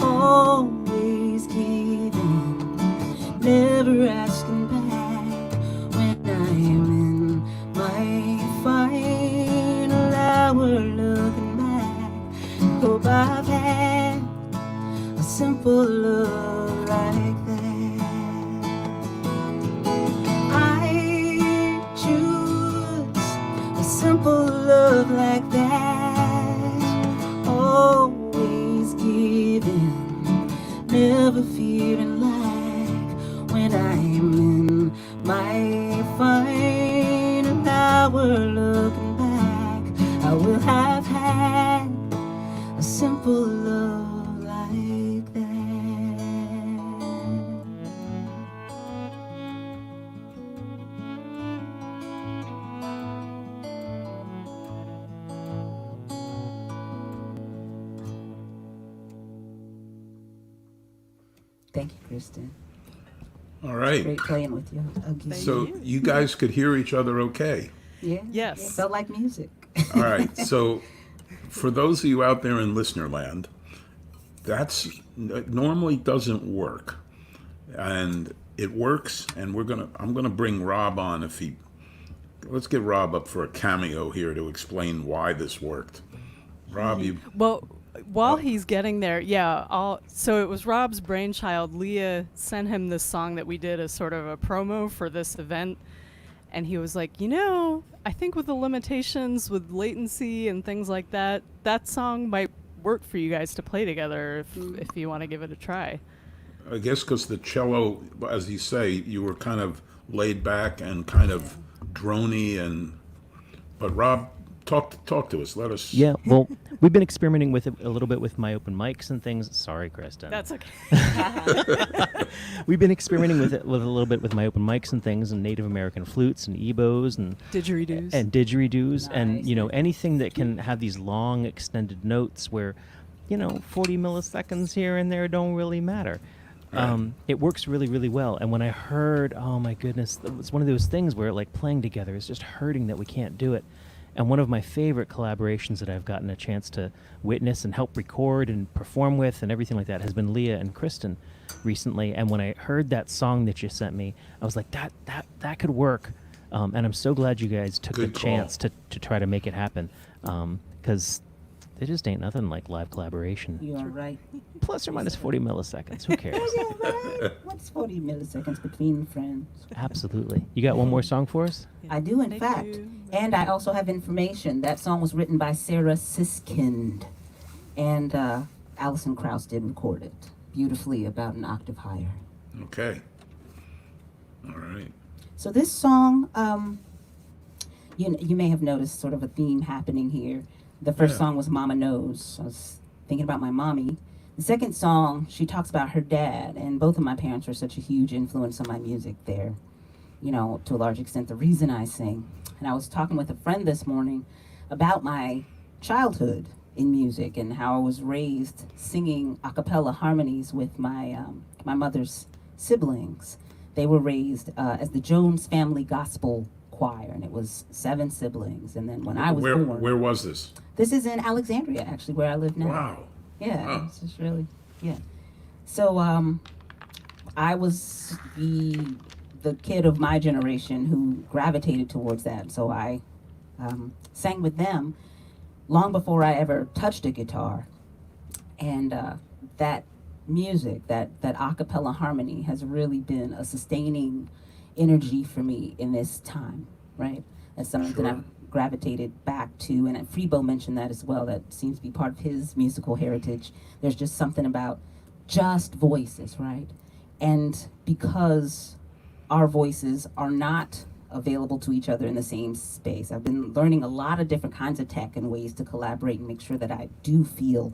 always giving, never asking back. When I'm in my final hour looking back, hope I've had a simple love like that. I choose a simple love like that, always giving, never fearing lack. When I'm in my final hour looking back, I will have had a simple love like that. Thank you, Kristen. All right. Great playing with you again. So you guys could hear each other okay. Yeah. Yes. It felt like music. All right. So for those of you out there in listener land, that's normally doesn't work. And it works, and I'm gonna bring Rob on let's get Rob up for a cameo here to explain why this worked. Rob, you Well, while he's getting there, so it was Rob's brainchild. Leah sent him this song that we did as sort of a promo for this event. And he was like, I think with the limitations with latency and things like that, that song might work for you guys to play together if you want to give it a try. I guess because the cello, as you say, you were kind of laid back and kind of drony, but Rob, talk to us. Let us. Yeah, well, we've been experimenting with it a little bit with my open mics and things. Sorry, Kristen. That's okay. We've been experimenting with it a little bit with my open mics and things, and Native American flutes and ebos and Didgeridoos. didgeridoos, and Nice. anything that can have these long extended notes where 40 milliseconds here and there don't really matter. Right. It works really, really well. And when I heard, oh my goodness, it's one of those things where like playing together is just hurting that we can't do it. And one of my favorite collaborations that I've gotten a chance to witness and help record and perform with and everything like that has been Leah and Kristen recently. And when I heard that song that you sent me, I was like, that could work. And I'm so glad you guys took Good the call. chance to try to make it happen. Because there just ain't nothing like live collaboration. You are right. Plus or minus 40 milliseconds. Who cares? Yeah, right. What's 40 milliseconds between friends? Absolutely. You got one more song for us? I do, in Thank fact. you. And I also have information. That song was written by Sarah Siskind. And Alison Krauss did record it beautifully, about an octave higher. Okay. All right. So this song, you may have noticed sort of a theme happening here. The first Yeah. song was Mama Knows. I was thinking about my mommy. The second song, she talks about her dad, and both of my parents were such a huge influence on my music. They're, to a large extent, the reason I sing. And I was talking with a friend this morning about my childhood in music and how I was raised singing a cappella harmonies with my mother's siblings. They were raised as the Jones Family Gospel Choir, and it was 7 siblings. And then when I was born, where was this? this is in Alexandria, actually, where I live now. Wow. Yeah, Wow. it's just really, yeah. So I was the kid of my generation who gravitated towards that. So I sang with them long before I ever touched a guitar. And that music, that a cappella harmony has really been a sustaining energy for me in this time, right? That's something Sure. that I've gravitated back to, and Freebo mentioned that as well. That seems to be part of his musical heritage. There's just something about just voices, right? And because our voices are not available to each other in the same space, I've been learning a lot of different kinds of tech and ways to collaborate and make sure that I do feel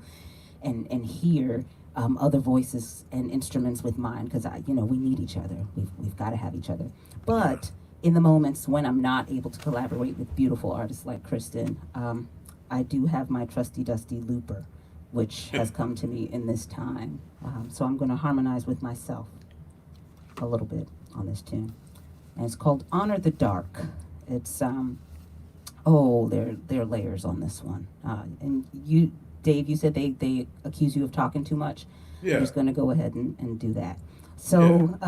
and hear other voices and instruments with mine, because we need each other. We've got to have each other. But in the moments when I'm not able to collaborate with beautiful artists like Kristen, I do have my trusty dusty looper, which has come to me in this time. So I'm going to harmonize with myself a little bit on this tune. And it's called Honor the Dark. It's, there are layers on this one. And you, Dave, you said they accuse you of talking too much. Yeah. I'm just going to go ahead and do that. So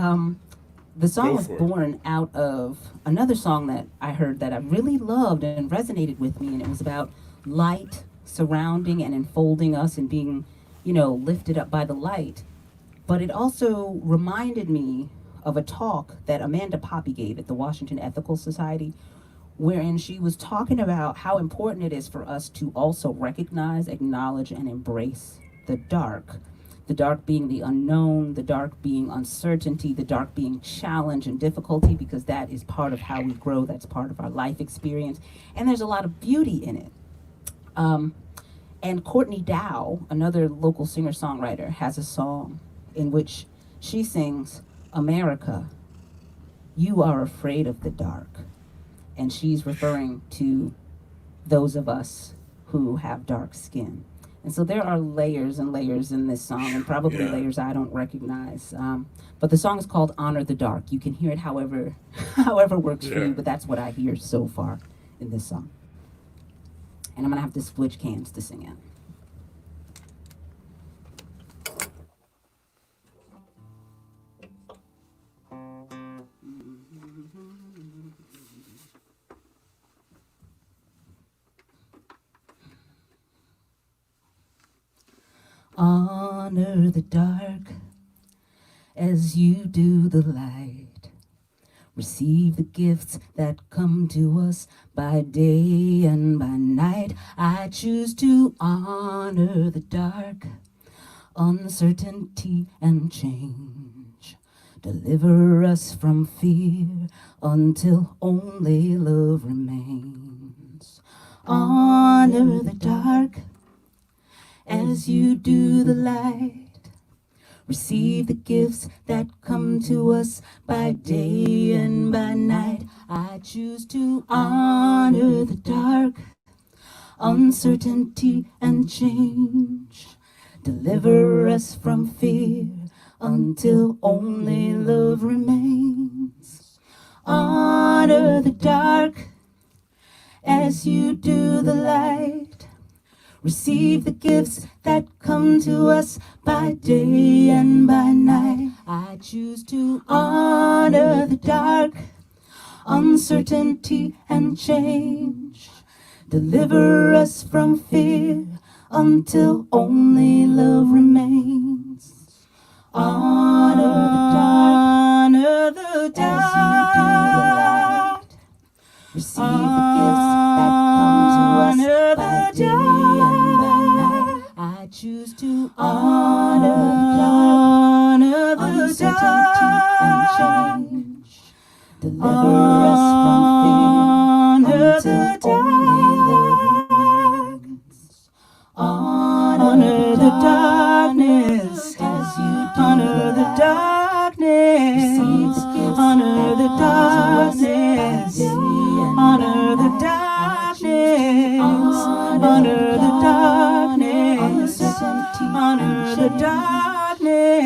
the song Go was for it. born out of another song that I heard that I really loved and resonated with me, and it was about light surrounding and enfolding us and being, lifted up by the light. But it also reminded me of a talk that Amanda Poppy gave at the Washington Ethical Society, wherein she was talking about how important it is for us to also recognize, acknowledge, and embrace the dark. The dark being the unknown, the dark being uncertainty, the dark being challenge and difficulty, because that is part of how we grow, that's part of our life experience, and there's a lot of beauty in it. And Courtney Dow, another local singer-songwriter, has a song in which she sings, America, you are afraid of the dark. And she's referring to those of us who have dark skin. And so there are layers and layers in this song, and probably layers I don't recognize. But the song is called Honor the Dark. You can hear it however works for you, but that's what I hear so far in this song. And I'm gonna have to switch cans to sing it. Honor the dark as you do the light. Receive the gifts that come to us by day and by night. I choose to honor the dark, uncertainty and change. Deliver us from fear until only love remains. Honor the dark as you do the light. Receive the gifts that come to us by day and by night. I choose to honor the dark, uncertainty and change. Deliver us from fear until only love remains. Honor the dark as you do the light. Receive the gifts that come to us by day and by night. I choose to honor the dark, uncertainty and change. Deliver us from fear until only love remains. Honor the dark, as you do the light. Receive the gifts that come to us by day and by night. I choose to honor the uncertainty and change. Deliver us from fear until only love remains. Honor the dark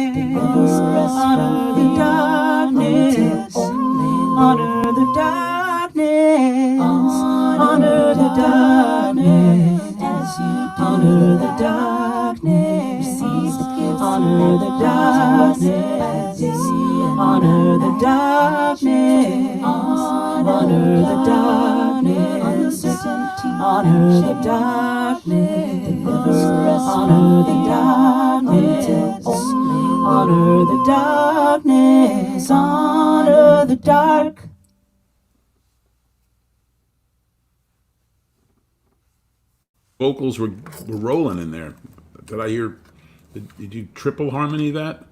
honor the darkness, honor the darkness, honor the darkness, honor the darkness, honor the darkness, honor the darkness, honor the darkness, honor the darkness, honor the darkness, honor the darkness, honor the dark. Vocals were rolling in there. Did I hear? Did you triple harmony that?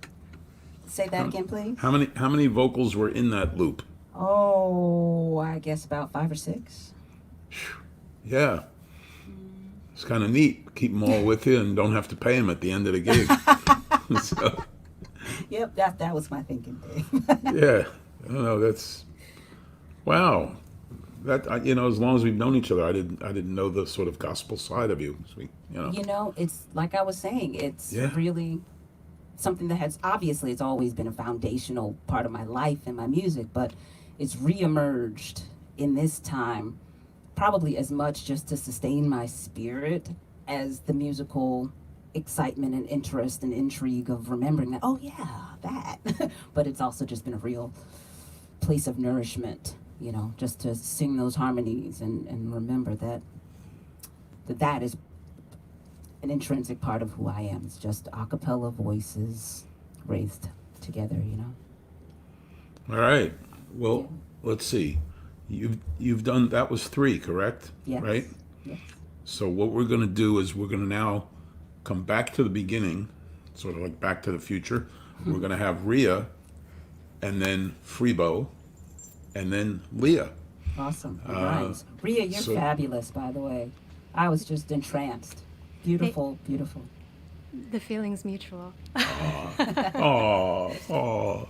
Say that again, please. How many vocals were in that loop? Oh, I guess about 5 or 6. Yeah. It's kind of neat. Keep them all with you and don't have to pay them at the end of the gig. So, Yep, that was my thinking thing. yeah. I don't know. That's wow. That as long as we've known each other, I didn't know the sort of gospel side of you. So It's like I was saying, it's Yeah. really something that has obviously it's always been a foundational part of my life and my music, but it's reemerged in this time, probably as much just to sustain my spirit as the musical excitement and interest and intrigue of remembering that, oh yeah, that. But it's also just been a real place of nourishment, just to sing those harmonies and remember that is an intrinsic part of who I am. It's just a cappella voices raised together, All right. Well, let's see. You've done that was 3, correct? Yes. Right? Yes. So what we're going to do is we're going to now come back to the beginning, sort of like Back to the Future. We're going to have Rhia, and then Freebo, and then LEA. Awesome. Nice. Rhia, you're so- fabulous, by the way. I was just entranced. Beautiful, beautiful. The feeling's mutual. Oh.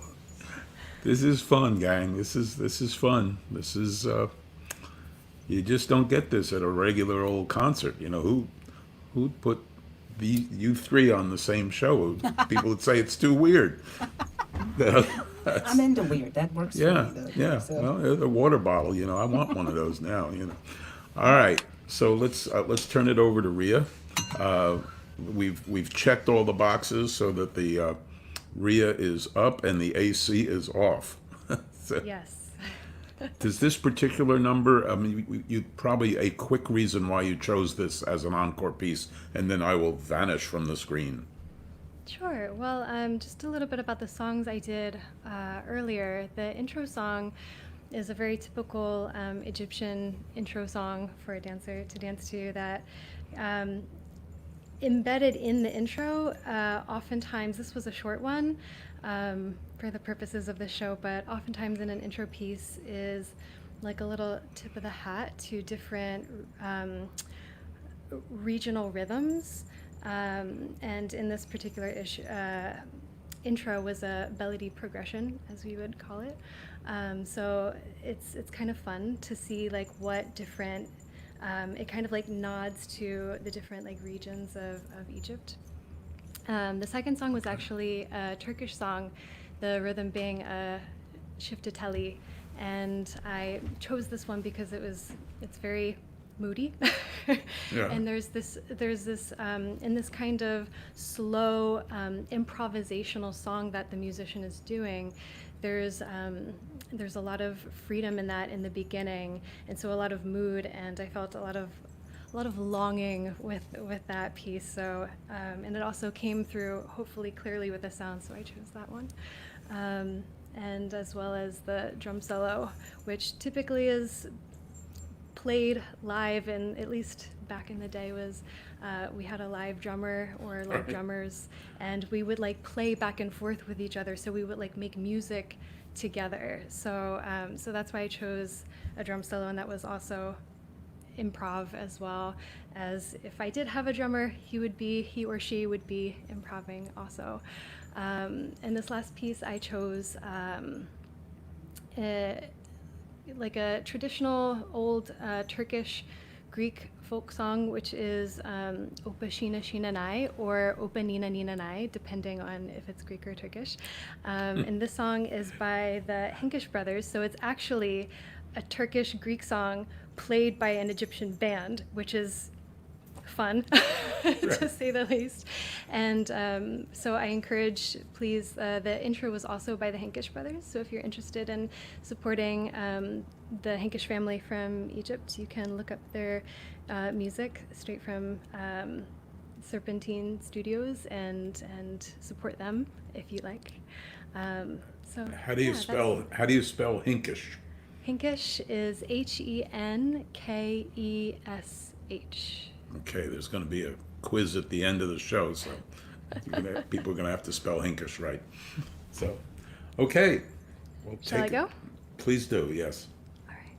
This is fun, gang. This is fun. This is you just don't get this at a regular old concert. Who'd put you 3 on the same show? People would say it's too weird. I'm into weird. That works Yeah, for me, though. yeah. So- Well, there's a water bottle. I want one of those now. All right. So let's turn it over to Rhia. We've checked all the boxes so that the Rhia is up and the AC is off. So, Yes. does this particular number? I mean, you probably a quick reason why you chose this as an encore piece, and then I will vanish from the screen. Sure. Well, just a little bit about the songs I did earlier. The intro song is a very typical Egyptian intro song for a dancer to dance to that embedded in the intro, oftentimes, this was a short one for the purposes of the show, but oftentimes in an intro piece is like a little tip of the hat to different regional rhythms. And in this particular intro was a melody progression, as we would call it. So it's kind of fun to see like what different, it kind of like nods to the different like regions of Egypt. The second song was actually a Turkish song, the rhythm being a shiftateli, and I chose this one because it's very moody. Yeah. And there's this in this kind of slow improvisational song that the musician is doing, there's a lot of freedom in that in the beginning, and so a lot of mood, and I felt a lot of longing with that piece. So and it also came through hopefully clearly with the sound, so I chose that one. And as well as the drum solo, which typically is played live, and at least back in the day was we had a live drummer or live drummers, and we would like play back and forth with each other, so we would like make music together. So so that's why I chose a drum solo, and that was also improv as well. As if I did have a drummer, he or she would be improvising also. And this last piece I chose like a traditional old Turkish Greek folk song, which is Opa Shina Shina Nai or Opa Nina Nina Nai, depending on if it's Greek or Turkish. And this song is by the Hinkish brothers, so it's actually a Turkish-Greek song played by an Egyptian band, which is fun, to say the least. And so I encourage, please, the intro was also by the Hinkish brothers, so if you're interested in supporting the Hinkish family from Egypt, you can look up their music straight from Serpentine Studios and support them if you like. So How do you spell Hinkish? Hinkish is Henkesh. Okay, there's going to be a quiz at the end of the show, so people are going to have to spell Hinkish right. So, okay. We'll Shall I go? Please do, yes. All right.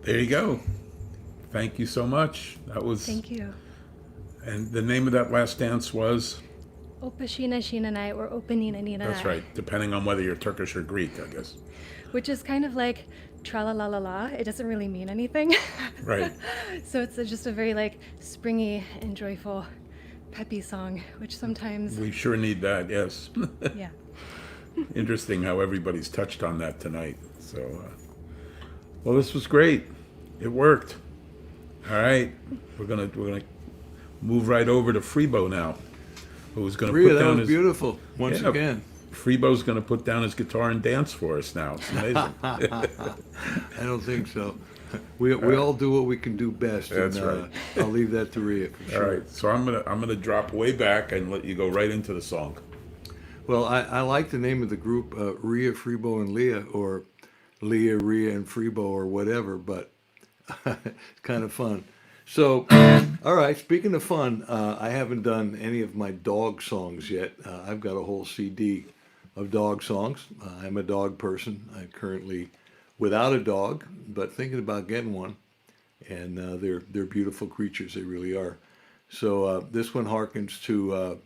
There you go. Thank you so much. That was. Thank you. And the name of that last dance was? Opa Shina Shina Nai or Opa Nina Nina Nai. That's right, depending on whether you're Turkish or Greek, I guess. Which is kind of like tra-la-la-la-la. It doesn't really mean anything. Right. So it's just a very like springy and joyful, peppy song, which sometimes, We sure need that, yes. yeah. Interesting how everybody's touched on that tonight. So, well, this was great. It worked. All right, we're gonna move right over to Freebo now, who's gonna Rhia, put that down was his. beautiful once Yeah. again. Freebo's gonna put down his guitar and dance for us now. It's amazing. I don't think so. We all do what we can do best. That's and, right. I'll leave that to Rhia for All sure. right, so I'm gonna drop way back and let you go right into the song. Well, I like the name of the group, Rhia, Freebo, and Leah, or Leah, Rhia, and Freebo, or whatever, but it's kind of fun. So, all right, speaking of fun, I haven't done any of my dog songs yet. I've got a whole CD of dog songs. I'm a dog person. I'm currently without a dog, but thinking about getting one. And they're beautiful creatures, they really are. So this one harkens to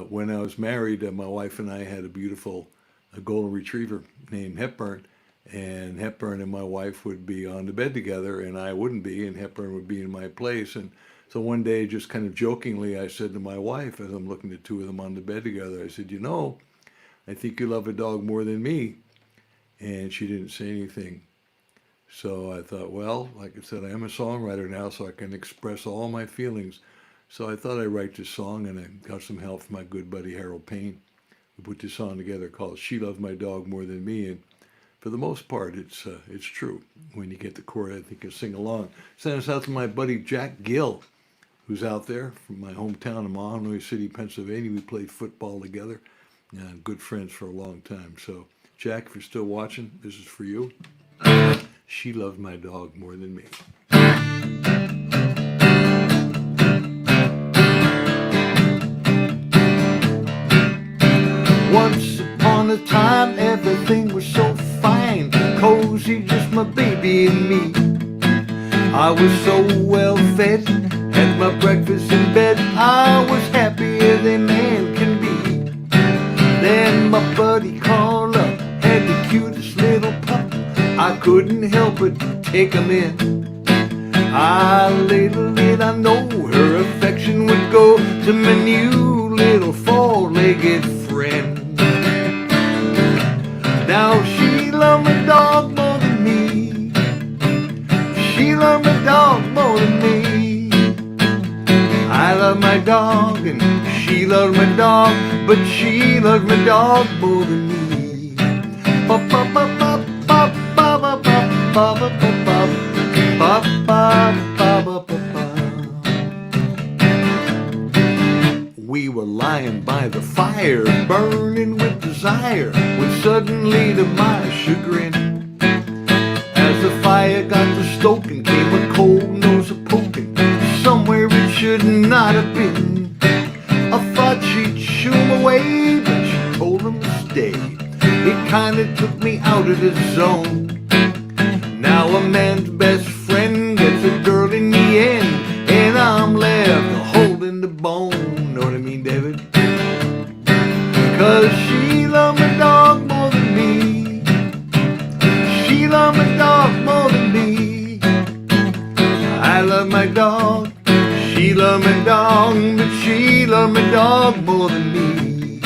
when I was married, my wife and I had a beautiful golden retriever named Hepburn. And Hepburn and my wife would be on the bed together, and I wouldn't be, and Hepburn would be in my place. And so one day, just kind of jokingly, I said to my wife, as I'm looking at two of them on the bed together, I said, I think you love a dog more than me. And she didn't say anything. So I thought, well, like I said, I am a songwriter now, so I can express all my feelings. So I thought I'd write this song, and I got some help from my good buddy Harold Payne. We put this song together called She Loves My Dog More Than Me. And for the most part, it's true. When you get the chord, I think you'll sing along. Send us out to my buddy Jack Gill, who's out there from my hometown of Mahanoy City, Pennsylvania. We played football together, and good friends for a long time. So, Jack, if you're still watching, this is for you. She loved my dog more than me. Once upon a time, everything was so fine, cozy, just my baby and me. I was so well fed, had my breakfast in bed. I was happier than man can be. Then my buddy called up, had the cutest little pup. I couldn't help but take him in. Little did I know her affection would go to my new little four-legged friend. Now she loved my dog more than me. She loved my dog more than me. I love my dog and she loved my dog, but she loved my dog more than me. Ba ba ba ba ba ba ba ba ba ba ba ba ba ba ba. We were lying by the fire, burning with desire, when suddenly, to my chagrin, as the fire got to stoking, came a cold nose a poking somewhere it should not have been. I thought she'd shoo him away, but she told him to stay. It kinda took me out of the zone. Now a man's best friend gets a girl in the end, and I'm left holding the bone. Know what I mean, David? 'Cause she loved my dog more than me. She loved my dog more than me. I love my dog. She loved my dog, but she loved my dog more than me.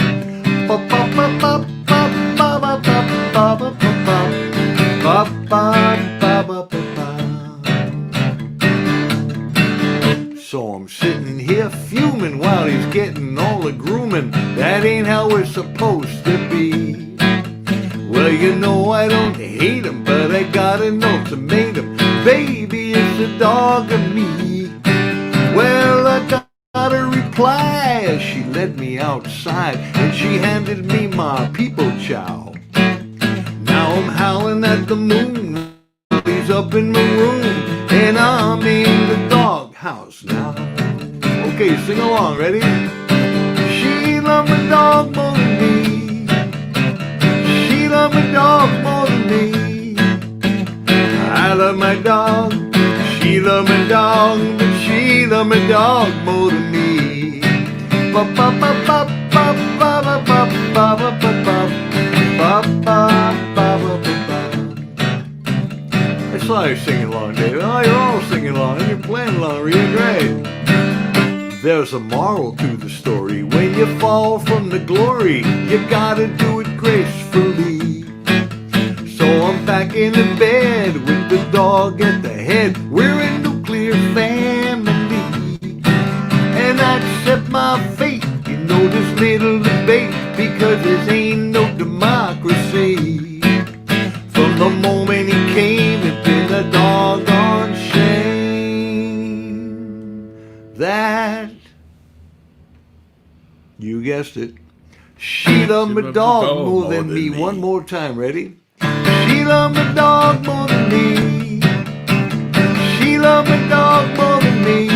Ba ba ba ba ba ba ba ba ba ba ba ba ba ba ba. So I'm sitting here fuming while he's getting all the grooming. That ain't how we're supposed to be. Well, I don't hate him, but I got an ultimatum. Baby, it's a dog of me. Well, I got a reply as she led me outside, and she handed me my people chow. Now I'm howling at the moon. He's up in my room, and I'm in the doghouse now. Okay, sing along, ready? She loved my dog more than me. She loved my dog more than me. I love my dog. She loved my dog, but she loved my dog more than me. Ba ba ba ba ba ba ba ba ba ba ba ba ba ba ba. I saw you singing along, David. Oh, you're all singing along. You're playing along really great. There's a moral to the story. When you fall from the glory, you gotta do it gracefully. So I'm back in the bed with the dog at the head. We're a nuclear family, and I accept my fate. You know this little debate, because this ain't no democracy. From the moment he came, it's been a dog guessed it. She loved my dog more than me. One more time, ready? She loved my dog more than me. She loved my dog more than me.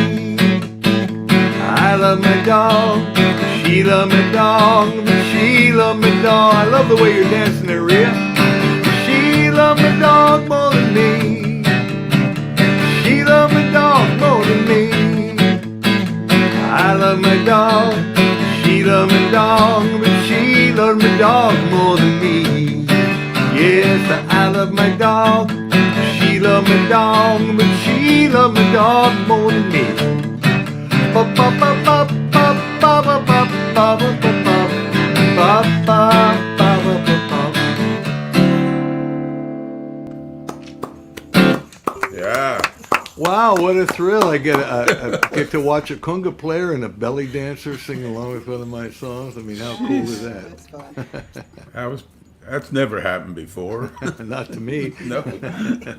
I love my dog. She loved my dog. She loved my dog. I love the way you're dancing there, Rhia. She loved my dog more than me. She loved my dog more than me. I love my dog. She loved my dog, but she loved my dog more than me. Yes, I love my dog. She loved my dog, but she loved my dog more than me. Ba ba ba ba ba ba ba ba ba ba ba ba ba ba ba. Yeah. Wow, what a thrill! I get to watch a conga player and a belly dancer sing along with one of my songs. I mean, how cool is that? That's never happened before. Not to me. No.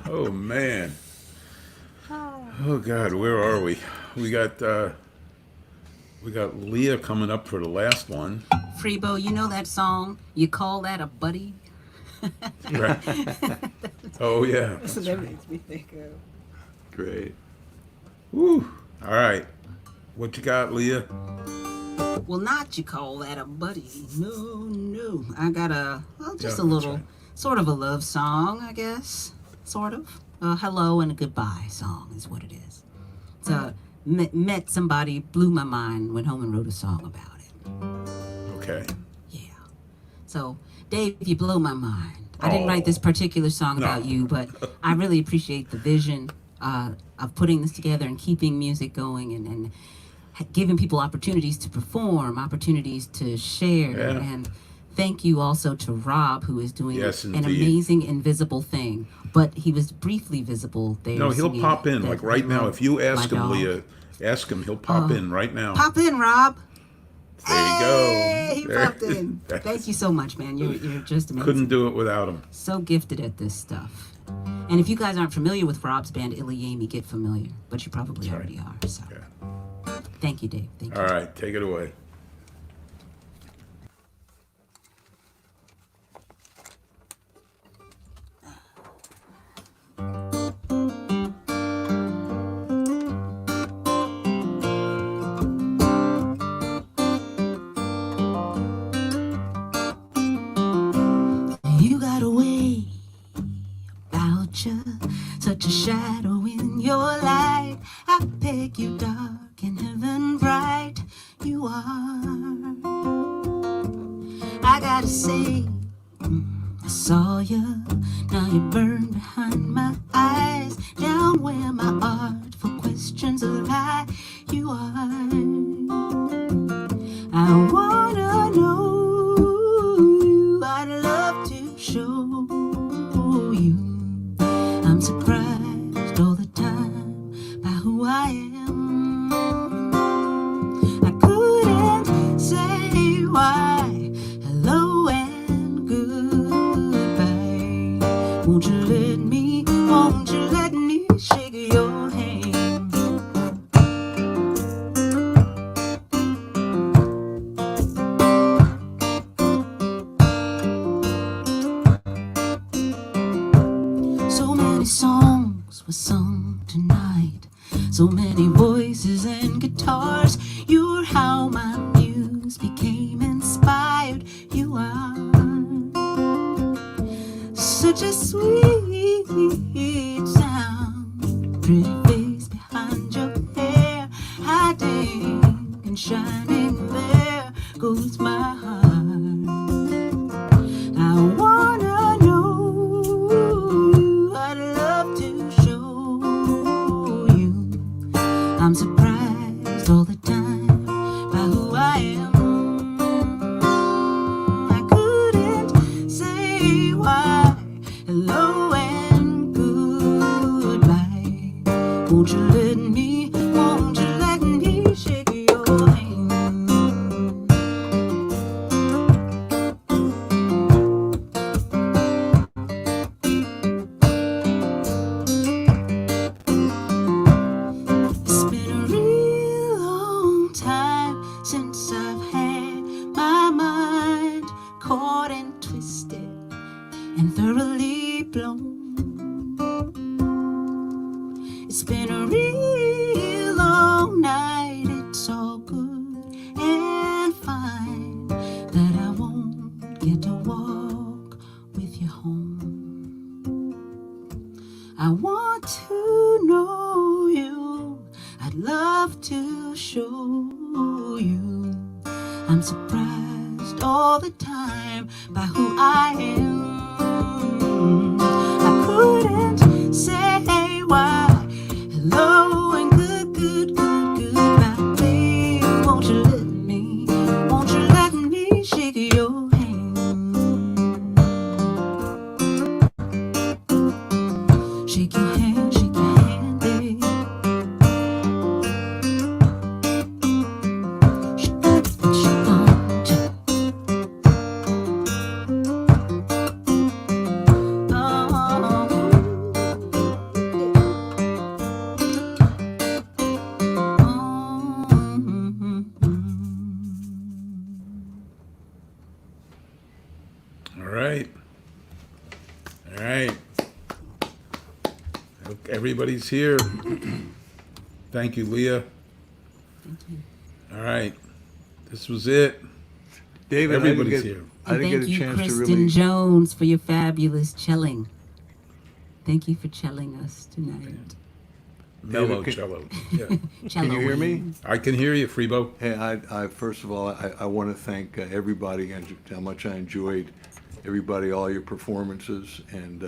Oh man. Oh God, where are we? We got Leah coming up for the last one. Freebo, you know that song? You call that a buddy? Right. Oh yeah. So that makes me think of. Great. Woo. All right. What you got, Leah? Well, not you call that a buddy. No. I got just Yeah, a little, that's sort of a love song, I guess. Sort of. A hello and a goodbye song is what it is. It's met somebody, blew my mind, went home and wrote a song about it. Okay. Yeah. So, Dave, you blow my mind. I didn't write this particular song about you, but I really appreciate the vision of putting this together and keeping music going and giving people opportunities to perform, opportunities to share. Yeah. And thank you also to Rob, who is doing Yes, an indeed. amazing invisible thing. But he was briefly visible there. No, he'll singing pop in that like right now. wrote If you ask My him, Dog. Leah, ask him. He'll pop in right now. Pop in, Rob. There you go. Hey, he There- popped in. Thank you so much, man. You're just amazing. Couldn't do it without him. So gifted at this stuff. And if you guys aren't familiar with Rob's band, LEA, get familiar. But you probably already are. So Yeah. thank you, Dave. Thank you. All right, take it away. You got a way about you, such a shadow in your light. I peg you dark and heaven bright. You are. I gotta say, I saw you. Now you burn behind my eyes, down where my artful questions lie. You are. I wanna know. I'd love to show you. I'm surprised all the time by who I am. I couldn't say why. Hello and goodbye. Won't you let me shake your hand? So many songs were sung tonight, so many voices and guitars. You're how my muse became inspired. You are such a sweet sound, pretty face behind your hair, hiding and shining. There goes my heart. I wanna know. I'd love to show you. I'm surprised all the time by who I am. I couldn't say why. Hello and goodbye. Won't you let me shake your hand? and thoroughly blown. It's been a real long night, it's all good and fine that I won't get to walk with you home. I want to know you, I'd love to show you. I'm surprised all the time by who I am. I couldn't say why. Hello and goodbye, babe. Won't you let me shake your hand? Shake your hand, babe. All right. Everybody's here. Thank you, Leah. Thank you. All right. This was it. David, Everybody's here. I didn't get a Thank you, chance to Kristen really. Jones, for your fabulous celling. Thank you for celling us tonight. Mellow David, cello. Yeah. Can you hear me? I can hear you, Freebo. Hey, I first of all, I want to thank everybody and how much I enjoyed everybody, all your performances, and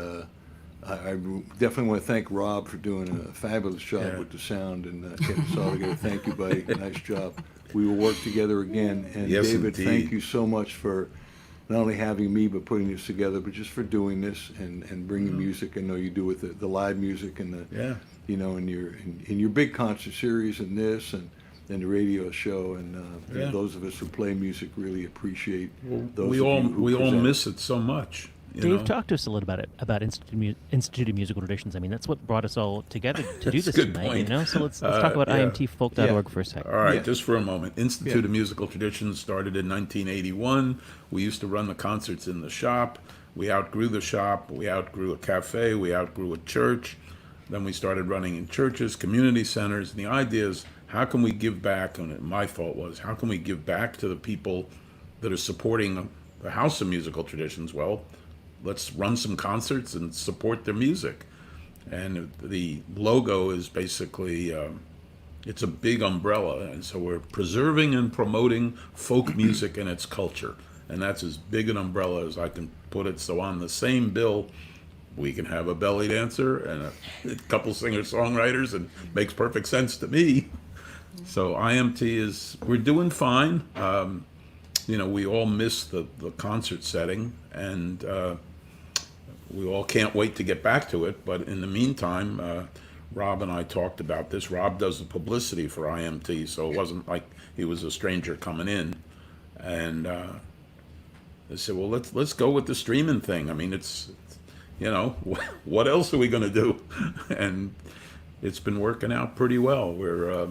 I definitely want to thank Rob for doing a fabulous job Yeah. with the sound and getting us all together. Thank you, buddy. Nice job. We will work together again. And Yes, David, indeed. thank you so much for not only having me, but putting this together, but just for doing this and bringing music. I know you do with the live music and the, Yeah. you know, in your big concert series and this and the radio show. And Yeah. those of us who play music really appreciate those We of all you who we all present. miss it so much. You Dave, know? talk to us a little about Institute of Musical Traditions. I mean, that's what brought us all together to do That's a this good tonight. point. You know, so let's talk about yeah. imtfolk.org for a second. All right, Yeah. just for a moment. Institute Yeah. of Musical Traditions started in 1981. We used to run the concerts in the shop. We outgrew the shop. We outgrew a cafe. We outgrew a church. Then we started running in churches, community centers. And the idea is, how can we give back? And my thought was, how can we give back to the people that are supporting the House of Musical Traditions? Well, let's run some concerts and support their music. And the logo is basically, it's a big umbrella. And so we're preserving and promoting folk music and its culture. And that's as big an umbrella as I can put it. So on the same bill, we can have a belly dancer and a couple singer-songwriters, and makes perfect sense to me. So IMT is, we're doing fine. You know, we all miss the concert setting, and we all can't wait to get back to it. But in the meantime, Rob and I talked about this. Rob does the publicity for IMT, so it wasn't like he was a stranger coming in. And I said, well, let's go with the streaming thing. I mean, it's you know, what else are we going to do? And it's been working out pretty well. We're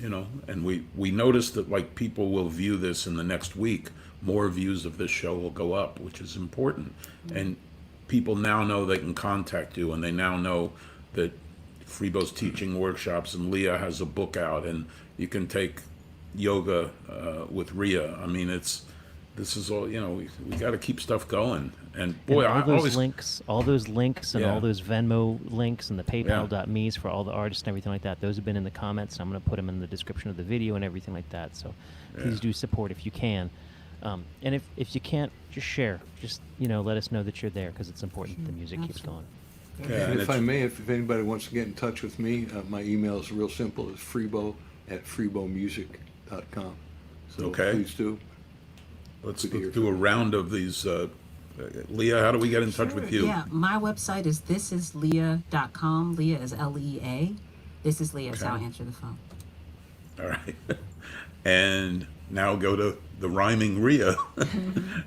you know, and we noticed that, like, people will view this in the next week. More views of this show will go up, which is important. And people now know they can contact you, and they now know that Freebo's teaching workshops, and Leah has a book out, and you can take yoga with Rhia. I mean, this is all, you know, we got to keep stuff going. And boy, And I always all those links and Yeah. all those Venmo links and the PayPal.me's for all the artists and everything like that, those have been in the comments, and I'm going to put them in the description of the video and everything like that. So please do support if you can. And if you can't, just share. Just, you know, let us know that you're there, because it's important that the music keeps going. Yeah, And and if I it's- may, if anybody wants to get in touch with me, my email is real simple. It's freebo@freebomusic.com. So Okay. please do. let's Good to hear do a from you. round of these. Leah, how do we get in touch with you? Yeah, my website is thisislea.com. Leah is LEA. This is Leah, so I'll answer the phone. All right. And now go to the rhyming Rhia.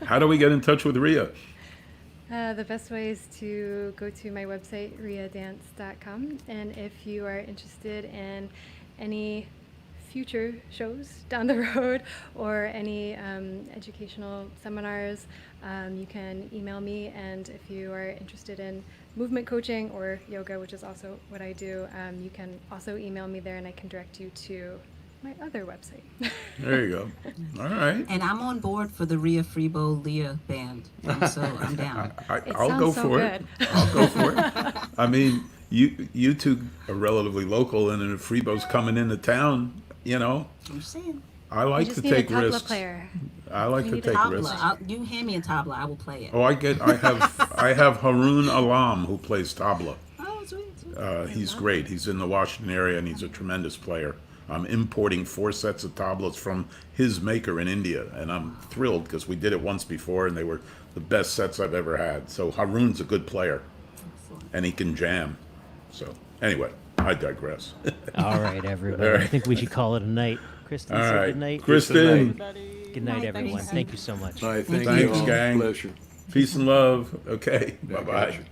How do we get in touch with Rhia? The best way is to go to my website, rhiadance.com. And if you are interested in any future shows down the road or any educational seminars, you can email me. And if you are interested in movement coaching or yoga, which is also what I do, you can also email me there and I can direct you to my other website. There you go. All right. And I'm on board for the Rhia Freebo LEA band, so I'm down. I'll go sounds so for it. I'll go for it. I mean, you two are relatively local, and if Freebo's coming into town, you know, I'm saying. I You like just to need take a tabla risks. player. I like You to need a take tabla. risks. You hand me a tabla, I will play it. Oh, I have Haroon Alam who plays tabla. Oh, sweet. He's great. He's in the Washington area, and he's a tremendous player. I'm importing 4 sets of tablas from his maker in India, and I'm thrilled because we did it once before, and they were the best sets I've ever had. So Haroon's a good player, and he can jam. So anyway, I digress. All right, everybody. All right. I think we should call it a night. Kristen, All say right, good night. Kristen. Good night, Night, everyone. thanks. Thank you so much. All right, thank Thanks, you all. gang. Pleasure. Peace and love. Okay, Yeah, bye-bye. gotcha.